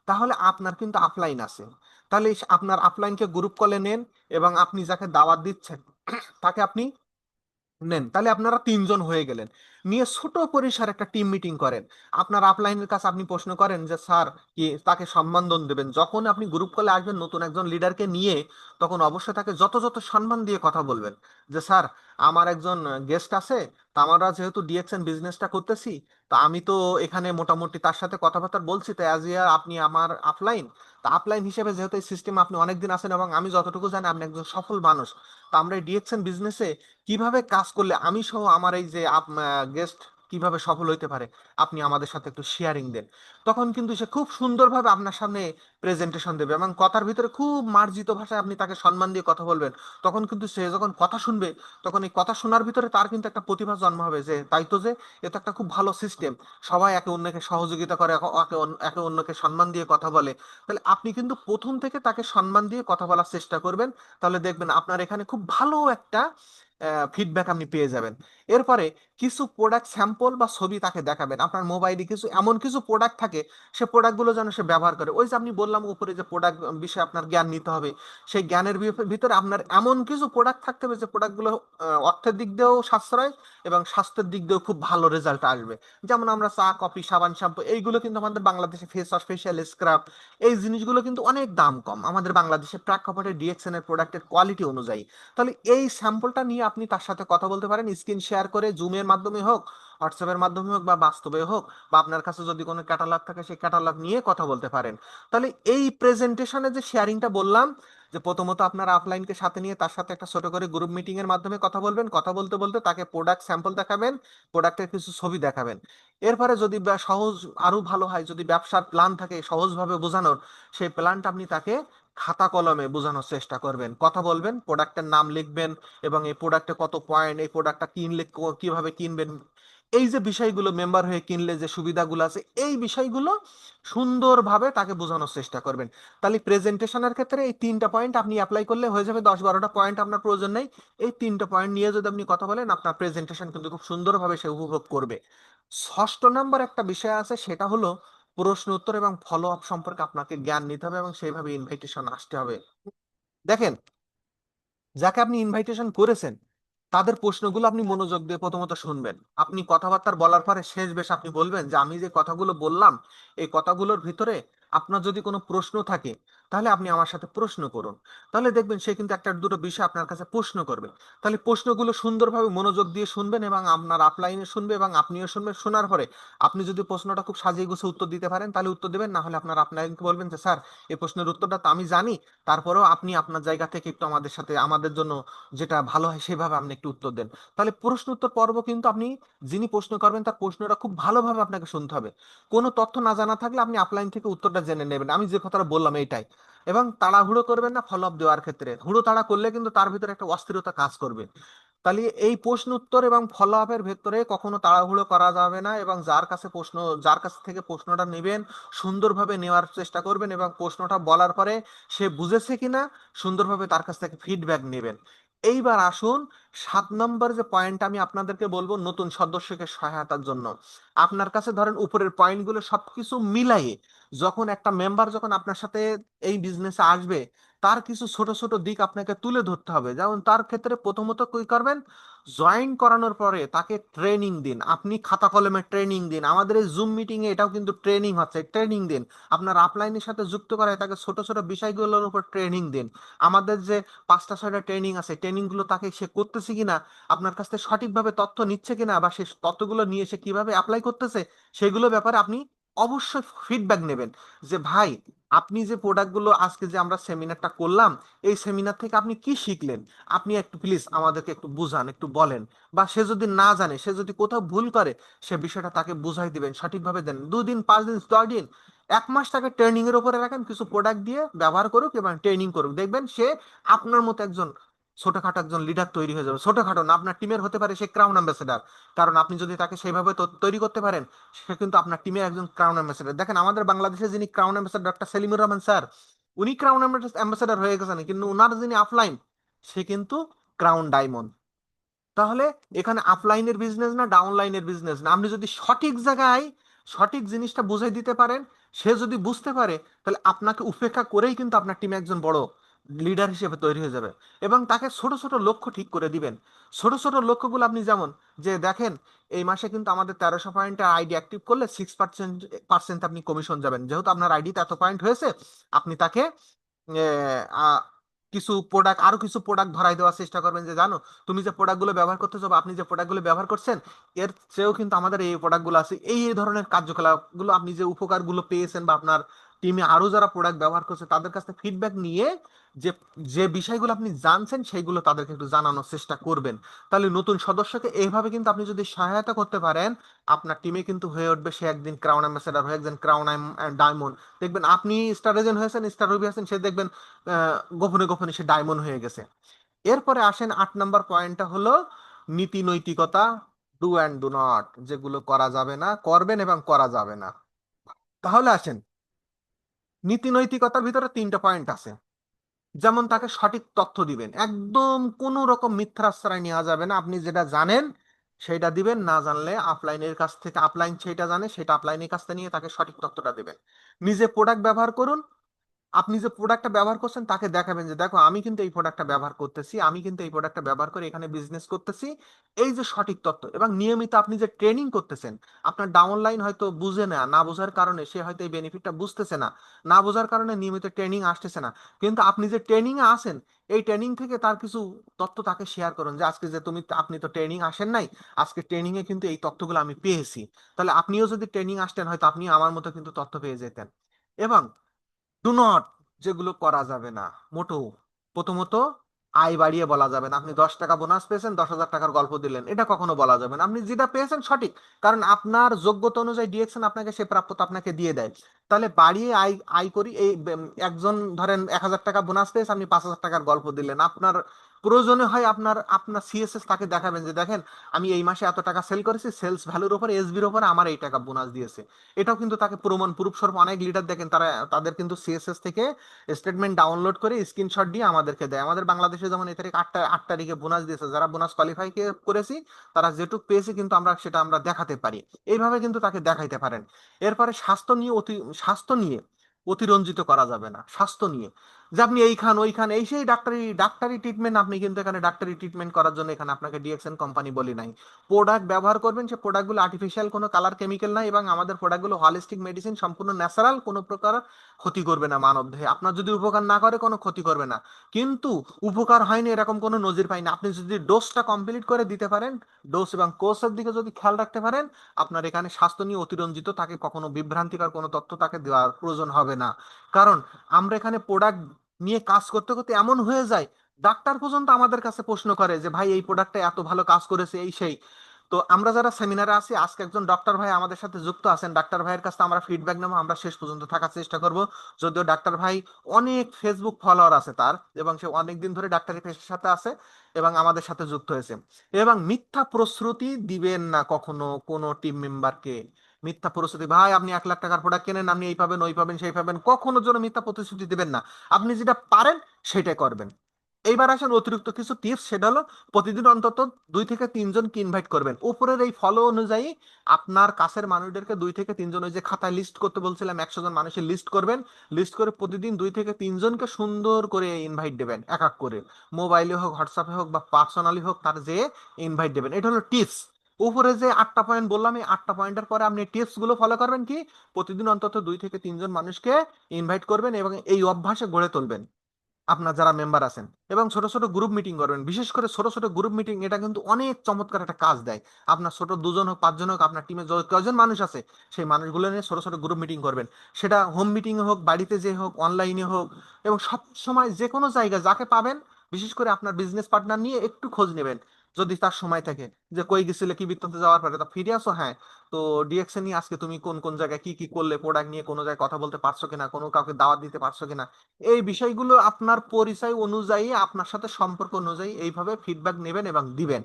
তাহলে আপনার কিন্তু আপলাইন আছে। তাহলে আপনার আপলাইনকে গ্রুপ কলে নেন, এবং আপনি যাকে দাওয়াত দিচ্ছেন তাকে আপনি নেন, তাহলে আপনারা তিনজন হয়ে গেলেন। নিয়ে ছোট পরিসর একটা টিম মিটিং করেন। আপনার আপলাইনের কাছে আপনি প্রশ্ন করেন যে স্যার, কি তাকে সম্মান দেবেন, যখন আপনি গ্রুপ কলে আসবেন নতুন একজন লিডারকে নিয়ে, তখন অবশ্যই তাকে যত যত সম্মান দিয়ে কথা বলবেন, যে স্যার, আমার একজন গেস্ট আছে, তা আমরা যেহেতু ডিএক্সএন বিজনেসটা করতেছি, তা আমি তো এখানে মোটামুটি তার সাথে কথাবার্তা বলছি, তো অ্যাজ ইয়ার আপনি আমার আপলাইন, তা আপলাইন হিসেবে যেহেতু এই সিস্টেমে আপনি অনেকদিন আছেন এবং আমি যতটুকু জানি আপনি একজন সফল মানুষ, তা আমরা এই ডিএক্সএন বিজনেসে কিভাবে কাজ করলে আমি সহ আমার এই যে গেস্ট কিভাবে সফল হইতে পারে, আপনি আমাদের সাথে একটু শেয়ারিং দেন। তখন কিন্তু সে খুব সুন্দরভাবে আপনার সামনে প্রেজেন্টেশন দেবে, এবং কথার ভিতরে খুব মার্জিত ভাষায় আপনি তাকে সম্মান দিয়ে কথা বলবেন। তখন কিন্তু সে যখন কথা শুনবে, তখন এই কথা শোনার ভিতরে তার কিন্তু একটা প্রতিভা জন্ম হবে, যে তাই তো, যে এ তো একটা খুব ভালো সিস্টেম, সবাই একে অন্যকে সহযোগিতা করে, একে অন্যকে সম্মান দিয়ে কথা বলে। তাহলে আপনি কিন্তু প্রথম থেকে তাকে সম্মান দিয়ে কথা বলার চেষ্টা করবেন, তাহলে দেখবেন আপনার এখানে খুব ভালো একটা ফিডব্যাক আপনি পেয়ে যাবেন। এরপরে কিছু প্রোডাক্ট স্যাম্পল বা ছবি তাকে দেখাবেন। আপনার মোবাইলে কিছু এমন কিছু প্রোডাক্ট থাকে, সে প্রোডাক্টগুলো যেন সে ব্যবহার করে। ওই যে আপনি বললাম উপরে যে প্রোডাক্ট বিষয়ে আপনার জ্ঞান নিতে হবে, সেই জ্ঞানের ভিতরে আপনার এমন কিছু প্রোডাক্ট থাকতে হবে যে প্রোডাক্টগুলো অর্থের দিক দিয়েও সাশ্রয় এবং স্বাস্থ্যের দিক দিয়েও খুব ভালো রেজাল্ট আসবে। যেমন আমরা চা, কফি, সাবান, শ্যাম্পু, এইগুলো কিন্তু আমাদের বাংলাদেশে ফেস ওয়াশ, ফেশিয়াল স্ক্রাব, এই জিনিসগুলো কিন্তু অনেক দাম কম আমাদের বাংলাদেশের প্রেক্ষাপটে ডিএক্সএন এর প্রোডাক্টের কোয়ালিটি অনুযায়ী। তাহলে এই স্যাম্পলটা নিয়ে আপনি তার সাথে কথা বলতে পারেন, স্ক্রিন শেয়ার করে, জুমের মাধ্যমে হোক, হোয়াটসঅ্যাপের মাধ্যমে হোক, বা বাস্তবে হোক, বা আপনার কাছে যদি কোনো ক্যাটালগ থাকে সেই ক্যাটালগ নিয়ে কথা বলতে পারেন। তাহলে এই প্রেজেন্টেশনে যে শেয়ারিংটা বললাম, যে প্রথমত আপনার আপলাইনকে সাথে নিয়ে তার সাথে একটা ছোট করে গ্রুপ মিটিং এর মাধ্যমে কথা বলবেন, কথা বলতে বলতে তাকে প্রোডাক্ট স্যাম্পল দেখাবেন, প্রোডাক্টের কিছু ছবি দেখাবেন। এরপরে যদি সহজ আরো ভালো হয়, যদি ব্যবসার প্ল্যান থাকে সহজভাবে বোঝানোর, সেই প্ল্যানটা আপনি তাকে খাতা কলমে বোঝানোর চেষ্টা করবেন, কথা বলবেন, প্রোডাক্টের নাম লিখবেন, এবং এই প্রোডাক্টে কত পয়েন্ট, এই প্রোডাক্টটা কিনলে কিভাবে কিনবেন, এই যে বিষয়গুলো, মেম্বার হয়ে কিনলে যে সুবিধাগুলো আছে, এই বিষয়গুলো সুন্দরভাবে তাকে বোঝানোর চেষ্টা করবেন। তাহলে প্রেজেন্টেশনের ক্ষেত্রে এই তিনটা পয়েন্ট আপনি অ্যাপ্লাই করলে হয়ে যাবে, 10-12টা পয়েন্ট আপনার প্রয়োজন নেই। এই তিনটা পয়েন্ট নিয়ে যদি আপনি কথা বলেন, আপনার প্রেজেন্টেশন কিন্তু খুব সুন্দরভাবে সে উপভোগ করবে। ষষ্ঠ নাম্বার একটা বিষয় আছে, সেটা হলো প্রশ্ন উত্তর এবং ফলো আপ সম্পর্কে আপনাকে জ্ঞান নিতে হবে এবং সেইভাবে ইনভাইটেশন আসতে হবে। দেখেন, যাকে আপনি ইনভাইটেশন করেছেন, তাদের প্রশ্নগুলো আপনি মনোযোগ দিয়ে প্রথমত শুনবেন। আপনি কথাবার্তা বলার পরে শেষ বেশ আপনি বলবেন যে আমি যে কথাগুলো বললাম, এই কথাগুলোর ভিতরে আপনার যদি কোনো প্রশ্ন থাকে, তাহলে আপনি আমার সাথে প্রশ্ন করুন। তাহলে দেখবেন সে কিন্তু একটা দুটো বিষয় আপনার কাছে প্রশ্ন করবে। তাহলে প্রশ্নগুলো সুন্দরভাবে মনোযোগ দিয়ে শুনবেন, এবং আপনার আপলাইনে শুনবে এবং আপনিও শুনবেন। শোনার পরে আপনি যদি প্রশ্নটা খুব সাজিয়ে গুছিয়ে উত্তর দিতে পারেন, তাহলে উত্তর দিবেন, না হলে আপনার আপলাইনকে বলবেন যে স্যার, এই প্রশ্নের উত্তরটা তো আমি জানি, তারপরেও আপনি আপনার জায়গা থেকে একটু আমাদের সাথে, আমাদের জন্য যেটা ভালো হয় সেভাবে আপনি একটু উত্তর দেন। তাহলে প্রশ্ন উত্তর পর্ব কিন্তু আপনি, যিনি প্রশ্ন করবেন তার প্রশ্নটা খুব ভালোভাবে আপনাকে শুনতে হবে। কোনো তথ্য না জানা থাকলে আপনি আপলাইন থেকে উত্তরটা জেনে নেবেন। আমি যে কথাটা বললাম এইটাই, এবং তাড়াহুড়ো করবেন না ফলো আপ দেওয়ার ক্ষেত্রে। হুড়ো তাড়া করলে কিন্তু তার ভিতরে একটা অস্থিরতা কাজ করবে। তাহলে এই প্রশ্ন উত্তর এবং ফলো আপের ভেতরে কখনো তাড়াহুড়ো করা যাবে না, এবং যার কাছ থেকে প্রশ্নটা নেবেন সুন্দরভাবে নেওয়ার চেষ্টা করবেন, এবং প্রশ্নটা বলার পরে সে বুঝেছে কিনা সুন্দরভাবে তার কাছ থেকে ফিডব্যাক নেবেন। এইবার আসুন 7 নম্বর যে পয়েন্ট আমি আপনাদেরকে বলবো নতুন সদস্যকে সহায়তার জন্য। আপনার কাছে ধরেন উপরের পয়েন্টগুলো সবকিছু মিলাইয়ে যখন একটা মেম্বার যখন আপনার সাথে এই বিজনেসে আসবে, তার কিছু ছোট ছোট দিক আপনাকে তুলে ধরতে হবে। যেমন তার ক্ষেত্রে প্রথমত কি করবেন, জয়েন করানোর পরে তাকে ট্রেনিং দিন, আপনি খাতা কলমে ট্রেনিং দিন। আমাদের এই জুম মিটিং এ এটাও কিন্তু ট্রেনিং হচ্ছে, ট্রেনিং দিন। আপনার আপলাইনের সাথে যুক্ত করায় তাকে ছোট ছোট বিষয়গুলোর উপর ট্রেনিং দিন। আমাদের যে 5টা 6টা ট্রেনিং আছে, ট্রেনিং গুলো তাকে সে করতেছে কিনা, আপনার কাছ থেকে সঠিকভাবে তথ্য নিচ্ছে কিনা, বা সে তথ্যগুলো নিয়ে সে কিভাবে অ্যাপ্লাই করতেছে, সেগুলো ব্যাপারে আপনি অবশ্যই ফিডব্যাক নেবেন। যে ভাই, আপনি যে প্রোডাক্টগুলো আজকে যে আমরা সেমিনারটা করলাম, এই সেমিনার থেকে আপনি কি শিখলেন, আপনি একটু প্লিজ আমাদেরকে একটু বুঝান, একটু বলেন। বা সে যদি না জানে, সে যদি কোথাও ভুল করে, সে বিষয়টা তাকে বুঝাই দিবেন, সঠিকভাবে দেন। 2 দিন 5 দিন 10 দিন 1 মাস তাকে ট্রেনিং এর উপরে রাখেন, কিছু প্রোডাক্ট দিয়ে ব্যবহার করুক এবং ট্রেনিং করুক, দেখবেন সে আপনার মতো একজন ছোটখাটো একজন লিডার তৈরি হয়ে যাবে। ছোটখাটো না, আপনার টিমের হতে পারে সে ক্রাউন অ্যাম্বাসেডার। কারণ আপনি যদি তাকে সেইভাবে তৈরি করতে পারেন, সে কিন্তু আপনার টিমের একজন ক্রাউন অ্যাম্বাসেডার। দেখেন আমাদের বাংলাদেশে যিনি crown ambassador doctor Selimur Rahman sir, উনি ক্রাউন অ্যাম্বাসেডার হয়ে গেছেন, কিন্তু উনার যিনি আফলাইন, সে কিন্তু ক্রাউন ডায়মন্ড। তাহলে এখানে আপলাইনের বিজনেস না ডাউনলাইনের বিজনেস না, আপনি যদি সঠিক জায়গায় সঠিক জিনিসটা বুঝাই দিতে পারেন, সে যদি বুঝতে পারে, তাহলে আপনাকে উপেক্ষা করেই কিন্তু আপনার টিমে একজন বড় লিডার হিসেবে তৈরি হয়ে যাবে। এবং তাকে ছোট ছোট লক্ষ্য ঠিক করে দিবেন। ছোট ছোট লক্ষ্যগুলো আপনি যেমন, যে দেখেন এই মাসে কিন্তু আমাদের 1300 পয়েন্টের আইডি অ্যাক্টিভ করলে 6% আপনি কমিশন যাবেন। যেহেতু আপনার আইডিতে এত পয়েন্ট হয়েছে, আপনি তাকে কিছু প্রোডাক্ট, আরো কিছু প্রোডাক্ট ধরাই দেওয়ার চেষ্টা করবেন। যে জানো, তুমি যে প্রোডাক্টগুলো ব্যবহার করতেছো বা আপনি যে প্রোডাক্টগুলো ব্যবহার করছেন, এর চেয়েও কিন্তু আমাদের এই প্রোডাক্টগুলো আছে। এই ধরনের কার্যকলাপগুলো আপনি যে উপকারগুলো পেয়েছেন, বা আপনার টিমে আরো যারা প্রোডাক্ট ব্যবহার করছে তাদের কাছ থেকে ফিডব্যাক নিয়ে যে যে বিষয়গুলো আপনি জানছেন সেইগুলো তাদেরকে একটু জানানোর চেষ্টা করবেন। তাহলে নতুন সদস্যকে এইভাবে কিন্তু আপনি যদি সহায়তা করতে পারেন, আপনার টিমে কিন্তু হয়ে উঠবে সে একদিন ক্রাউন অ্যাম্বাসেডার হয়ে একজন ক্রাউন ডায়মন্ড। দেখবেন আপনি স্টার এজেন্ট হয়েছেন, স্টার রবি আছেন, সে দেখবেন গোপনে গোপনে সে ডায়মন্ড হয়ে গেছে। এরপরে আসেন 8 নম্বর পয়েন্টটা হলো নীতি নৈতিকতা, ডু অ্যান্ড ডু নট, যেগুলো করা যাবে না করবেন এবং করা যাবে না। তাহলে আসেন, নীতি নৈতিকতার ভিতরে 3টা পয়েন্ট আছে। যেমন তাকে সঠিক তথ্য দিবেন, একদম কোনো রকম মিথ্যা আশ্রয় নেওয়া যাবে না। আপনি যেটা জানেন সেটা দিবেন, না জানলে আপলাইনের কাছ থেকে, আপলাইন সেটা জানে সেটা আপলাইনের কাছ থেকে নিয়ে তাকে সঠিক তথ্যটা দিবেন। নিজে প্রোডাক্ট ব্যবহার করুন, আপনি যে প্রোডাক্টটা ব্যবহার করছেন তাকে দেখাবেন যে দেখো আমি কিন্তু এই প্রোডাক্টটা ব্যবহার করতেছি, আমি কিন্তু এই প্রোডাক্টটা ব্যবহার করে এখানে বিজনেস করতেছি। এই যে সঠিক তথ্য, এবং নিয়মিত আপনি যে ট্রেনিং করতেছেন, আপনার ডাউনলাইন হয়তো বুঝে না, না বোঝার কারণে সে হয়তো এই বেনিফিটটা বুঝতেছে না, না বোঝার কারণে নিয়মিত ট্রেনিং আসতেছে না। কিন্তু আপনি যে ট্রেনিং এ আসেন, এই ট্রেনিং থেকে তার কিছু তথ্য তাকে শেয়ার করুন, যে আজকে যে আপনি তো ট্রেনিং আসেন নাই, আজকে ট্রেনিং এ কিন্তু এই তথ্যগুলো আমি পেয়েছি। তাহলে আপনিও যদি ট্রেনিং আসতেন, হয়তো আপনি আমার মতো কিন্তু তথ্য পেয়ে যেতেন। এবং ডু নট, যেগুলো করা যাবে না মোটেও, প্রথমত আয় বাড়িয়ে বলা যাবে না। আপনি 10 টাকা বোনাস পেয়েছেন, 10,000 টাকার গল্প দিলেন, এটা কখনো বলা যাবে না। আপনি যেটা পেয়েছেন সঠিক, কারণ আপনার যোগ্যতা অনুযায়ী ডিরেকশন আপনাকে সে প্রাপ্যতা আপনাকে দিয়ে দেয়। তাহলে বাড়িয়ে আয় আয় করি এই একজন ধরেন 1,000 টাকা বোনাস পেয়েছে, আপনি 5,000 টাকার গল্প দিলেন। আপনার প্রয়োজনে হয় আপনার আপনার সিএসএস তাকে দেখাবেন যে দেখেন, আমি এই মাসে এত টাকা সেল করেছি, সেলস ভ্যালুর উপরে এসবির উপরে আমার এই টাকা বোনাস দিয়েছে। এটাও কিন্তু তাকে প্রমাণ প্রুফ স্বরূপ অনেক লিডার দেখেন, তাদের কিন্তু সিএসএস থেকে স্টেটমেন্ট ডাউনলোড করে স্ক্রিনশট দিয়ে আমাদেরকে দেয়। আমাদের বাংলাদেশে যেমন এই তারিখ 8 তারিখে বোনাস দিয়েছে, যারা বোনাস কোয়ালিফাই করেছি তারা যেটুক পেয়েছে কিন্তু আমরা দেখাতে পারি। এইভাবে কিন্তু তাকে দেখাইতে পারেন। এরপরে স্বাস্থ্য নিয়ে অতিরঞ্জিত করা যাবে না। স্বাস্থ্য নিয়ে যে আপনি এই খান ওই খান, এই সেই ডাক্তারি ডাক্তারি ট্রিটমেন্ট, আপনি কিন্তু এখানে ডাক্তারি ট্রিটমেন্ট করার জন্য এখানে আপনাকে ডিএক্সএন কোম্পানি বলি নাই। প্রোডাক্ট ব্যবহার করবেন, সে প্রোডাক্টগুলো আর্টিফিশিয়াল কোনো কালার কেমিক্যাল নাই, এবং আমাদের প্রোডাক্টগুলো হলিস্টিক মেডিসিন, সম্পূর্ণ ন্যাচারাল, কোনো প্রকার ক্ষতি করবে না মানব দেহে। আপনার যদি উপকার না করে, কোনো ক্ষতি করবে না। কিন্তু উপকার হয়নি এরকম কোনো নজির পাইনি। আপনি যদি ডোজটা কমপ্লিট করে দিতে পারেন, ডোজ এবং কোর্সের দিকে যদি খেয়াল রাখতে পারেন, আপনার এখানে স্বাস্থ্য নিয়ে অতিরঞ্জিত তাকে কখনো বিভ্রান্তিকর কোনো তথ্য তাকে দেওয়ার প্রয়োজন হবে না। কারণ আমরা এখানে প্রোডাক্ট নিয়ে কাজ করতে করতে এমন হয়ে যায়, ডাক্তার পর্যন্ত আমাদের কাছে প্রশ্ন করে যে ভাই এই প্রোডাক্টটা এত ভালো কাজ করেছে, এই সেই। তো আমরা যারা সেমিনারে আছি, আজকে একজন ডক্টর ভাই আমাদের সাথে যুক্ত আছেন। ডাক্তার ভাইয়ের কাছে আমরা ফিডব্যাক নেবো, আমরা শেষ পর্যন্ত থাকার চেষ্টা করব। যদিও ডাক্তার ভাই অনেক ফেসবুক ফলোয়ার আছে তার, এবং সে অনেক দিন ধরে ডাক্তারি পেশার সাথে আছে এবং আমাদের সাথে যুক্ত হয়েছে। এবং মিথ্যা প্রশ্রুতি দিবেন না কখনো কোনো টিম মেম্বারকে। মিথ্যা প্রস্তুতি, ভাই আপনি 1 লাখ টাকার প্রোডাক্ট কেনেন, আপনি এই পাবেন ওই পাবেন সেই পাবেন, কখনো যেন মিথ্যা প্রতিশ্রুতি দিবেন না। আপনি যেটা পারেন সেটাই করবেন। এইবার আসেন অতিরিক্ত কিছু টিপস, সেটা হলো প্রতিদিন অন্তত 2 থেকে 3 জনকে ইনভাইট করবেন। উপরের এই ফলো অনুযায়ী আপনার কাছের মানুষদেরকে 2 থেকে 3 জন, ওই যে খাতায় লিস্ট করতে বলছিলাম 100 জন মানুষের লিস্ট করবেন। লিস্ট করে প্রতিদিন 2 থেকে 3 জনকে সুন্দর করে ইনভাইট দেবেন, এক এক করে, মোবাইলে হোক, হোয়াটসঅ্যাপে হোক বা পার্সোনালি হোক, তার যে ইনভাইট দেবেন। এটা হলো টিপস। উপরে যে 8টা পয়েন্ট বললাম, এই 8টা পয়েন্টের পরে আপনি টিপস গুলো ফলো করবেন কি, প্রতিদিন অন্তত 2 থেকে 3 জন মানুষকে ইনভাইট করবেন এবং এই অভ্যাসে গড়ে তুলবেন আপনার যারা মেম্বার আছেন। এবং ছোট ছোট গ্রুপ মিটিং করবেন, বিশেষ করে ছোট ছোট গ্রুপ মিটিং, এটা কিন্তু অনেক চমৎকার একটা কাজ দেয়। আপনার ছোট 2 জন হোক 5 জন হোক, আপনার টিমে কয়জন মানুষ আছে সেই মানুষগুলো নিয়ে ছোট ছোট গ্রুপ মিটিং করবেন। সেটা হোম মিটিং হোক, বাড়িতে যে হোক, অনলাইনে হোক, এবং সব সময় যে কোনো জায়গায় যাকে পাবেন, বিশেষ করে আপনার বিজনেস পার্টনার নিয়ে একটু খোঁজ নেবেন যদি তার সময় থাকে, যে কই গেছিলে, কি বৃত্তান্তে, যাওয়ার পরে তা ফিরে আসো, হ্যাঁ তো ডিএক্সএন নিয়ে আজকে তুমি কোন কোন জায়গায় কি কি করলে, প্রোডাক্ট নিয়ে কোনো জায়গায় কথা বলতে পারছো কিনা, কোনো কাউকে দাওয়াত দিতে পারছো কিনা। এই বিষয়গুলো আপনার পরিচয় অনুযায়ী, আপনার সাথে সম্পর্ক অনুযায়ী এইভাবে ফিডব্যাক নেবেন এবং দিবেন।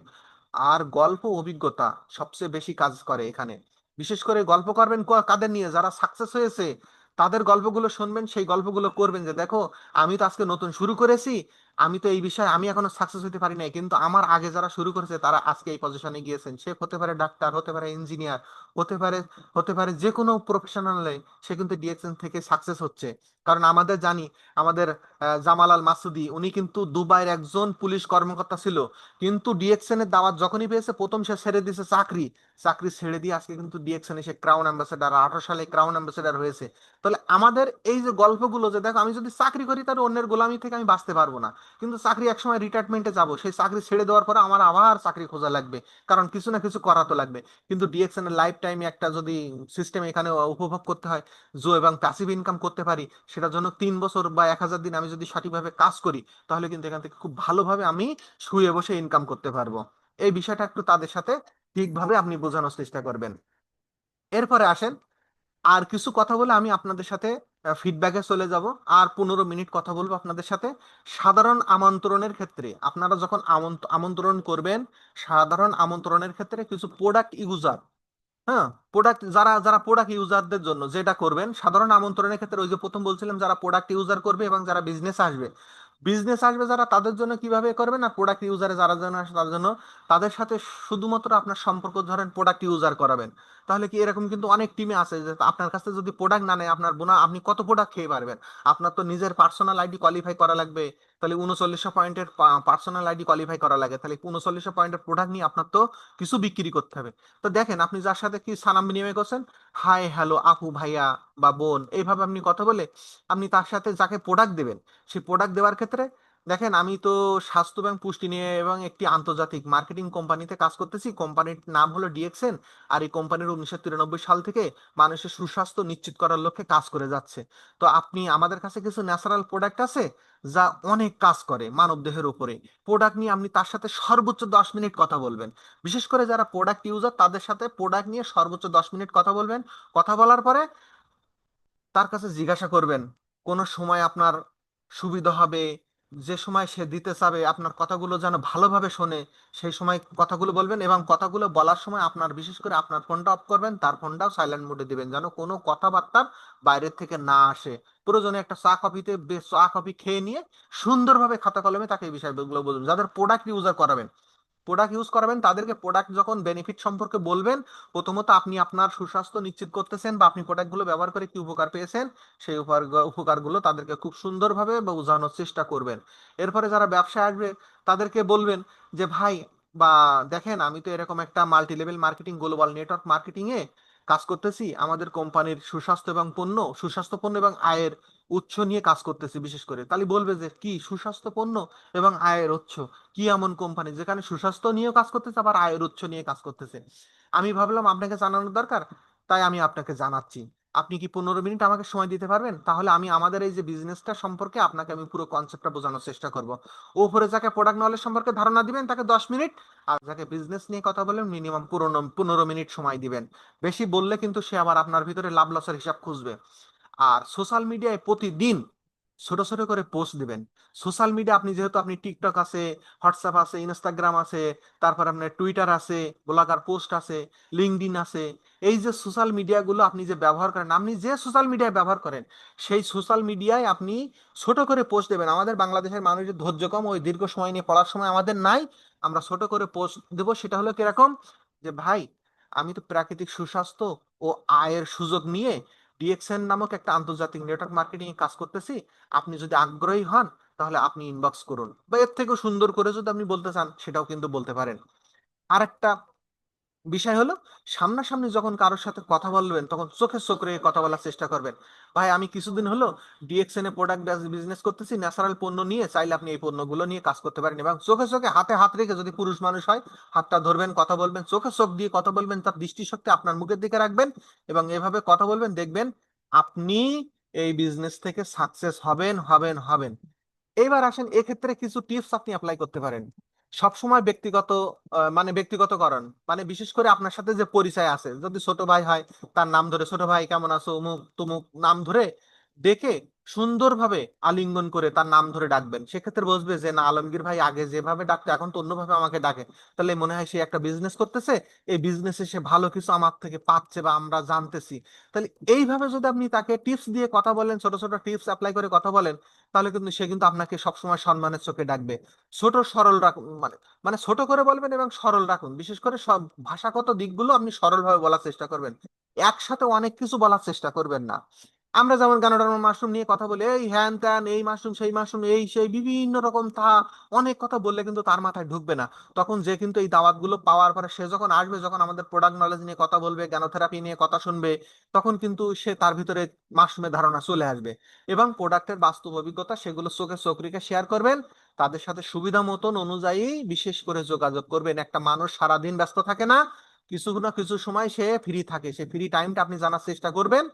আর গল্প অভিজ্ঞতা সবচেয়ে বেশি কাজ করে এখানে। বিশেষ করে গল্প করবেন কাদের নিয়ে, যারা সাকসেস হয়েছে তাদের গল্পগুলো শুনবেন, সেই গল্পগুলো করবেন, যে দেখো আমি তো আজকে নতুন শুরু করেছি, আমি তো এই বিষয়ে আমি এখনো সাকসেস হতে পারি নাই, কিন্তু আমার আগে যারা শুরু করেছে তারা আজকে এই পজিশনে গিয়েছেন। সে হতে পারে ডাক্তার, হতে পারে ইঞ্জিনিয়ার, হতে পারে হতে পারে যে কোনো প্রফেশনালে, সে কিন্তু ডিএক্সএন থেকে সাকসেস হচ্ছে। কারণ আমাদের জানি, আমাদের জামালাল মাসুদি, উনি কিন্তু দুবাইয়ের একজন পুলিশ কর্মকর্তা ছিল, কিন্তু ডিএক্সএন এর দাওয়াত যখনই পেয়েছে প্রথম সে ছেড়ে দিয়েছে চাকরি। চাকরি ছেড়ে দিয়ে আজকে কিন্তু ডিএক্সএন এসে ক্রাউন অ্যাম্বাসেডার, 18 সালে ক্রাউন অ্যাম্বাসেডার হয়েছে। তাহলে আমাদের এই যে গল্পগুলো, যে দেখো আমি যদি চাকরি করি তাহলে অন্যের গোলামি থেকে আমি বাঁচতে পারবো না, কিন্তু চাকরি একসময় রিটায়ারমেন্টে যাব, সেই চাকরি ছেড়ে দেওয়ার পরে আমার আবার চাকরি খোঁজা লাগবে, কারণ কিছু না কিছু করা তো লাগবে। কিন্তু ডিএক্সএন এর লাইফ টাইমে একটা যদি সিস্টেম এখানে উপভোগ করতে হয়, এবং প্যাসিভ ইনকাম করতে পারি, সেটার জন্য 3 বছর বা 1000 দিন আমি যদি সঠিকভাবে কাজ করি, তাহলে কিন্তু এখান থেকে খুব ভালোভাবে আমি শুয়ে বসে ইনকাম করতে পারবো। এই বিষয়টা একটু তাদের সাথে ঠিকভাবে আপনি বোঝানোর চেষ্টা করবেন। এরপরে আসেন, আর কিছু কথা বলে আমি আপনাদের সাথে ফিডব্যাকে চলে যাব। আর 15 মিনিট কথা বলবো আপনাদের সাথে। সাধারণ আমন্ত্রণের ক্ষেত্রে আপনারা যখন আমন্ত্রণ করবেন, সাধারণ আমন্ত্রণের ক্ষেত্রে কিছু প্রোডাক্ট ইউজার, হ্যাঁ, প্রোডাক্ট যারা যারা প্রোডাক্ট ইউজারদের জন্য যেটা করবেন সাধারণ আমন্ত্রণের ক্ষেত্রে, ওই যে প্রথম বলছিলাম যারা প্রোডাক্ট ইউজার করবে এবং যারা বিজনেস আসবে, যারা তাদের জন্য কিভাবে করবেন, আর প্রোডাক্ট ইউজারে যারা যেন আসে তাদের জন্য, তাদের সাথে শুধুমাত্র আপনার সম্পর্ক ধরেন প্রোডাক্ট ইউজার করাবেন। তাহলে কি, এরকম কিন্তু অনেক টিমে আছে যে আপনার কাছে যদি প্রোডাক্ট না নেয়, আপনার বোনা আপনি কত প্রোডাক্ট খেয়ে পারবেন। আপনার তো নিজের পার্সোনাল আইডি কোয়ালিফাই করা লাগবে, তাহলে 3900 পয়েন্টের পার্সোনাল আইডি কোয়ালিফাই করা লাগে, তাহলে 3900 পয়েন্টের প্রোডাক্ট নিয়ে আপনার তো কিছু বিক্রি করতে হবে। তো দেখেন, আপনি যার সাথে কি সালাম বিনিময় করছেন, হাই হ্যালো আপু ভাইয়া বা বোন, এইভাবে আপনি কথা বলে আপনি তার সাথে যাকে প্রোডাক্ট দেবেন, সেই প্রোডাক্ট দেওয়ার ক্ষেত্রে, দেখেন আমি তো স্বাস্থ্য এবং পুষ্টি নিয়ে এবং একটি আন্তর্জাতিক মার্কেটিং কোম্পানিতে কাজ করতেছি। কোম্পানির নাম হলো ডিএক্সএন। আর এই কোম্পানির 1993 সাল থেকে মানুষের সুস্বাস্থ্য নিশ্চিত করার লক্ষ্যে কাজ করে যাচ্ছে। তো আপনি, আমাদের কাছে কিছু ন্যাচারাল প্রোডাক্ট আছে যা অনেক কাজ করে মানব দেহের উপরে। প্রোডাক্ট নিয়ে আপনি তার সাথে সর্বোচ্চ 10 মিনিট কথা বলবেন। বিশেষ করে যারা প্রোডাক্ট ইউজার, তাদের সাথে প্রোডাক্ট নিয়ে সর্বোচ্চ 10 মিনিট কথা বলবেন। কথা বলার পরে তার কাছে জিজ্ঞাসা করবেন কোন সময় আপনার সুবিধা হবে, যে সময় সে দিতে চাবে, আপনার কথাগুলো যেন ভালোভাবে শোনে, সেই সময় কথাগুলো বলবেন। এবং কথাগুলো বলার সময় আপনার, বিশেষ করে আপনার ফোনটা অফ করবেন, তার ফোনটাও সাইলেন্ট মোডে দিবেন, যেন কোনো কথাবার্তা বাইরের থেকে না আসে। প্রয়োজনে একটা চা কফিতে চা কফি খেয়ে নিয়ে সুন্দরভাবে খাতা কলমে তাকে এই বিষয়গুলো বলবেন। যাদের প্রোডাক্ট ইউজার করাবেন, প্রোডাক্ট ইউজ করাবেন, তাদেরকে প্রোডাক্ট যখন বেনিফিট সম্পর্কে বলবেন, প্রথমত আপনি আপনার সুস্বাস্থ্য নিশ্চিত করতেছেন বা আপনি প্রোডাক্টগুলো ব্যবহার করে কি উপকার পেয়েছেন, সেই উপকারগুলো তাদেরকে খুব সুন্দরভাবে বোঝানোর চেষ্টা করবেন। এরপরে যারা ব্যবসায় আসবে, তাদেরকে বলবেন যে ভাই বা দেখেন, আমি তো এরকম একটা multi level marketing, global network marketing এ কাজ করতেছি, আমাদের কোম্পানির সুস্বাস্থ্য পণ্য এবং আয়ের উৎস নিয়ে কাজ করতেছি। বিশেষ করে তাহলে বলবে যে কি সুস্বাস্থ্য পণ্য এবং আয়ের উৎস, কি এমন কোম্পানি যেখানে সুস্বাস্থ্য নিয়েও কাজ করতেছে আবার আয়ের উৎস নিয়ে কাজ করতেছে। আমি ভাবলাম আপনাকে জানানোর দরকার, তাই আমি আপনাকে জানাচ্ছি। আপনি কি 15 মিনিট আমাকে সময় দিতে পারবেন? তাহলে আমি আমাদের এই যে বিজনেসটা সম্পর্কে আপনাকে আমি পুরো কনসেপ্টটা বোঝানোর চেষ্টা করব। উপরে যাকে প্রোডাক্ট নলেজ সম্পর্কে ধারণা দিবেন তাকে 10 মিনিট, আর যাকে বিজনেস নিয়ে কথা বলবেন মিনিমাম 15 মিনিট সময় দিবেন। বেশি বললে কিন্তু সে আবার আপনার ভিতরে লাভ লসের হিসাব খুঁজবে। আর সোশ্যাল মিডিয়ায় প্রতিদিন ছোট ছোট করে পোস্ট দিবেন। সোশ্যাল মিডিয়া আপনি যেহেতু আপনি টিকটক আছে, হোয়াটসঅ্যাপ আছে, ইনস্টাগ্রাম আছে, তারপর আপনার টুইটার আছে, ব্লগার পোস্ট আছে, লিঙ্কডইন আছে, এই যে সোশ্যাল মিডিয়াগুলো আপনি যে ব্যবহার করেন, আপনি যে সোশ্যাল মিডিয়ায় ব্যবহার করেন সেই সোশ্যাল মিডিয়ায় আপনি ছোট করে পোস্ট দেবেন। আমাদের বাংলাদেশের মানুষের ধৈর্য কম, ওই দীর্ঘ সময় নিয়ে পড়ার সময় আমাদের নাই। আমরা ছোট করে পোস্ট দেবো, সেটা হলো কিরকম, যে ভাই আমি তো প্রাকৃতিক সুস্বাস্থ্য ও আয়ের সুযোগ নিয়ে ডিএক্সএন নামক একটা আন্তর্জাতিক নেটওয়ার্ক মার্কেটিং এ কাজ করতেছি। আপনি যদি আগ্রহী হন তাহলে আপনি ইনবক্স করুন, বা এর থেকেও সুন্দর করে যদি আপনি বলতে চান সেটাও কিন্তু বলতে পারেন। আরেকটা বিষয় হলো, সামনাসামনি যখন কারোর সাথে কথা বলবেন তখন চোখে চোখ রেখে কথা বলার চেষ্টা করবেন। ভাই আমি কিছুদিন হলো ডিএক্সএন এ প্রোডাক্ট বিজনেস করতেছি, ন্যাচারাল পণ্য নিয়ে, চাইলে আপনি এই পণ্যগুলো নিয়ে কাজ করতে পারেন। এবং চোখে চোখে হাতে হাত রেখে, যদি পুরুষ মানুষ হয় হাতটা ধরবেন, কথা বলবেন, চোখে চোখ দিয়ে কথা বলবেন, তার দৃষ্টিশক্তি আপনার মুখের দিকে রাখবেন এবং এভাবে কথা বলবেন, দেখবেন আপনি এই বিজনেস থেকে সাকসেস হবেন হবেন হবেন। এইবার আসেন, এক্ষেত্রে কিছু টিপস আপনি অ্যাপ্লাই করতে পারেন। সবসময় ব্যক্তিগত মানে ব্যক্তিগতকরণ, মানে বিশেষ করে আপনার সাথে যে পরিচয় আছে, যদি ছোট ভাই হয় তার নাম ধরে, ছোট ভাই কেমন আছো, অমুক তুমুক নাম ধরে ডেকে সুন্দরভাবে আলিঙ্গন করে তার নাম ধরে ডাকবেন। সেক্ষেত্রে বুঝবে যে না, আলমগীর ভাই আগে যেভাবে ডাকতো এখন তো অন্যভাবে আমাকে ডাকে, তাহলে মনে হয় সে একটা বিজনেস করতেছে, এই বিজনেসে সে ভালো কিছু আমার থেকে পাচ্ছে বা আমরা জানতেছি। তাহলে এইভাবে যদি আপনি তাকে টিপস দিয়ে কথা বলেন, ছোট ছোট টিপস অ্যাপ্লাই করে কথা বলেন, তাহলে কিন্তু সে কিন্তু আপনাকে সবসময় সম্মানের চোখে ডাকবে। ছোট সরল রাখুন, মানে মানে ছোট করে বলবেন এবং সরল রাখুন। বিশেষ করে সব ভাষাগত দিকগুলো আপনি সরল ভাবে বলার চেষ্টা করবেন, একসাথে অনেক কিছু বলার চেষ্টা করবেন না। আমরা যেমন গানোডার্মা মাশরুম নিয়ে কথা বলি, এই হ্যান ত্যান, এই মাশরুম সেই মাশরুম, এই সেই বিভিন্ন রকম তা অনেক কথা বললে কিন্তু তার মাথায় ঢুকবে না। তখন যে কিন্তু এই দাওয়াতগুলো পাওয়ার পরে সে যখন আসবে, যখন আমাদের প্রোডাক্ট নলেজ নিয়ে কথা বলবে, জ্ঞানোথেরাপি নিয়ে কথা শুনবে, তখন কিন্তু সে তার ভিতরে মাশরুমের ধারণা চলে আসবে। এবং প্রোডাক্টের বাস্তব অভিজ্ঞতা সেগুলো চোখে চোখ রেখে শেয়ার করবেন, তাদের সাথে সুবিধা মতন অনুযায়ী বিশেষ করে যোগাযোগ করবেন। একটা মানুষ সারাদিন ব্যস্ত থাকে না, কিছু না কিছু সময় সে ফ্রি থাকে, সে ফ্রি টাইমটা আপনি জানার চেষ্টা করবেন।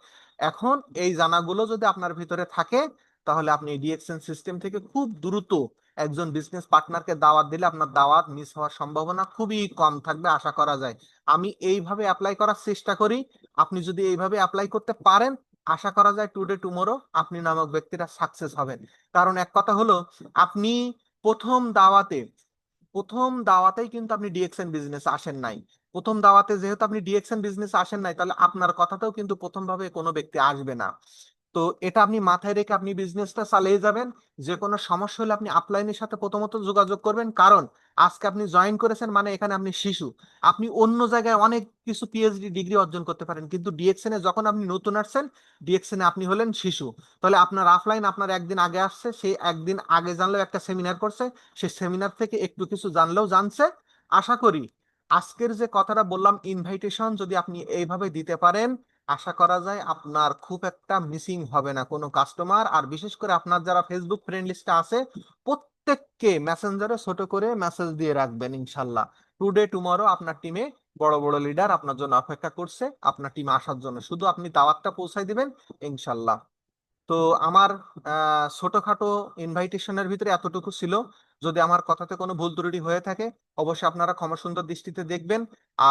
এখন এই জানাগুলো যদি আপনার ভিতরে থাকে, তাহলে আপনি ডিএক্সএন সিস্টেম থেকে খুব দ্রুত একজন বিজনেস পার্টনারকে দাওয়াত দিলে আপনার দাওয়াত মিস হওয়ার সম্ভাবনা খুবই কম থাকবে আশা করা যায়। আমি এইভাবে অ্যাপ্লাই করার চেষ্টা করি, আপনি যদি এইভাবে অ্যাপ্লাই করতে পারেন, আশা করা যায় টুডে টুমোরো আপনি নামক ব্যক্তিরা সাকসেস হবেন। কারণ এক কথা হলো, আপনি প্রথম দাওয়াতে প্রথম দাওয়াতেই কিন্তু আপনি ডিএক্সএন বিজনেস আসেন নাই। প্রথম দাওয়াতে যেহেতু আপনি ডিএক্সএন বিজনেস আসেন নাই, তাহলে আপনার কথাতেও কিন্তু প্রথম ভাবে কোনো ব্যক্তি আসবে না। তো এটা আপনি মাথায় রেখে আপনি বিজনেসটা চালিয়ে যাবেন। যে কোনো সমস্যা হলে আপনি আপলাইনের সাথে প্রথমত যোগাযোগ করবেন, কারণ আজকে আপনি জয়েন করেছেন মানে এখানে আপনি শিশু। আপনি অন্য জায়গায় অনেক কিছু পিএইচডি ডিগ্রি অর্জন করতে পারেন, কিন্তু ডিএক্সএন এ যখন আপনি নতুন আসছেন, ডিএক্সএন এ আপনি হলেন শিশু। তাহলে আপনার আফলাইন আপনার একদিন আগে আসছে, সেই একদিন আগে জানলেও একটা সেমিনার করছে, সেই সেমিনার থেকে একটু কিছু জানলেও জানছে। আশা করি আজকের যে কথাটা বললাম, ইনভাইটেশন যদি আপনি এইভাবে দিতে পারেন, আশা করা যায় আপনার খুব একটা মিসিং হবে না কোনো কাস্টমার। আর বিশেষ করে আপনার যারা ফেসবুক ফ্রেন্ড লিস্টে আছে, প্রত্যেককে মেসেঞ্জারে ছোট করে মেসেজ দিয়ে রাখবেন। ইনশাল্লাহ টুডে টুমরো আপনার টিমে বড় বড় লিডার আপনার জন্য অপেক্ষা করছে, আপনার টিমে আসার জন্য। শুধু আপনি দাওয়াতটা পৌঁছাই দিবেন, ইনশাল্লাহ। তো আমার ছোটখাটো ইনভাইটেশনের ভিতরে এতটুকু ছিল। যদি আমার কথাতে কোনো ভুল ত্রুটি হয়ে থাকে, অবশ্যই আপনারা ক্ষমা সুন্দর দৃষ্টিতে দেখবেন।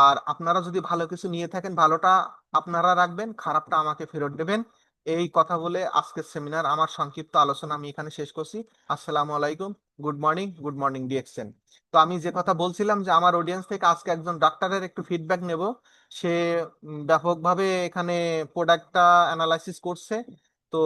আর আপনারা যদি ভালো কিছু নিয়ে থাকেন, ভালোটা আপনারা রাখবেন, খারাপটা আমাকে ফেরত দেবেন। এই কথা বলে আজকের সেমিনার আমার সংক্ষিপ্ত আলোচনা আমি এখানে শেষ করছি। আসসালামু আলাইকুম, good morning, good morning DXN. তো আমি যে কথা বলছিলাম যে আমার অডিয়েন্স থেকে আজকে একজন ডাক্তারের একটু ফিডব্যাক নেব। সে ব্যাপকভাবে এখানে প্রোডাক্টটা অ্যানালাইসিস করছে,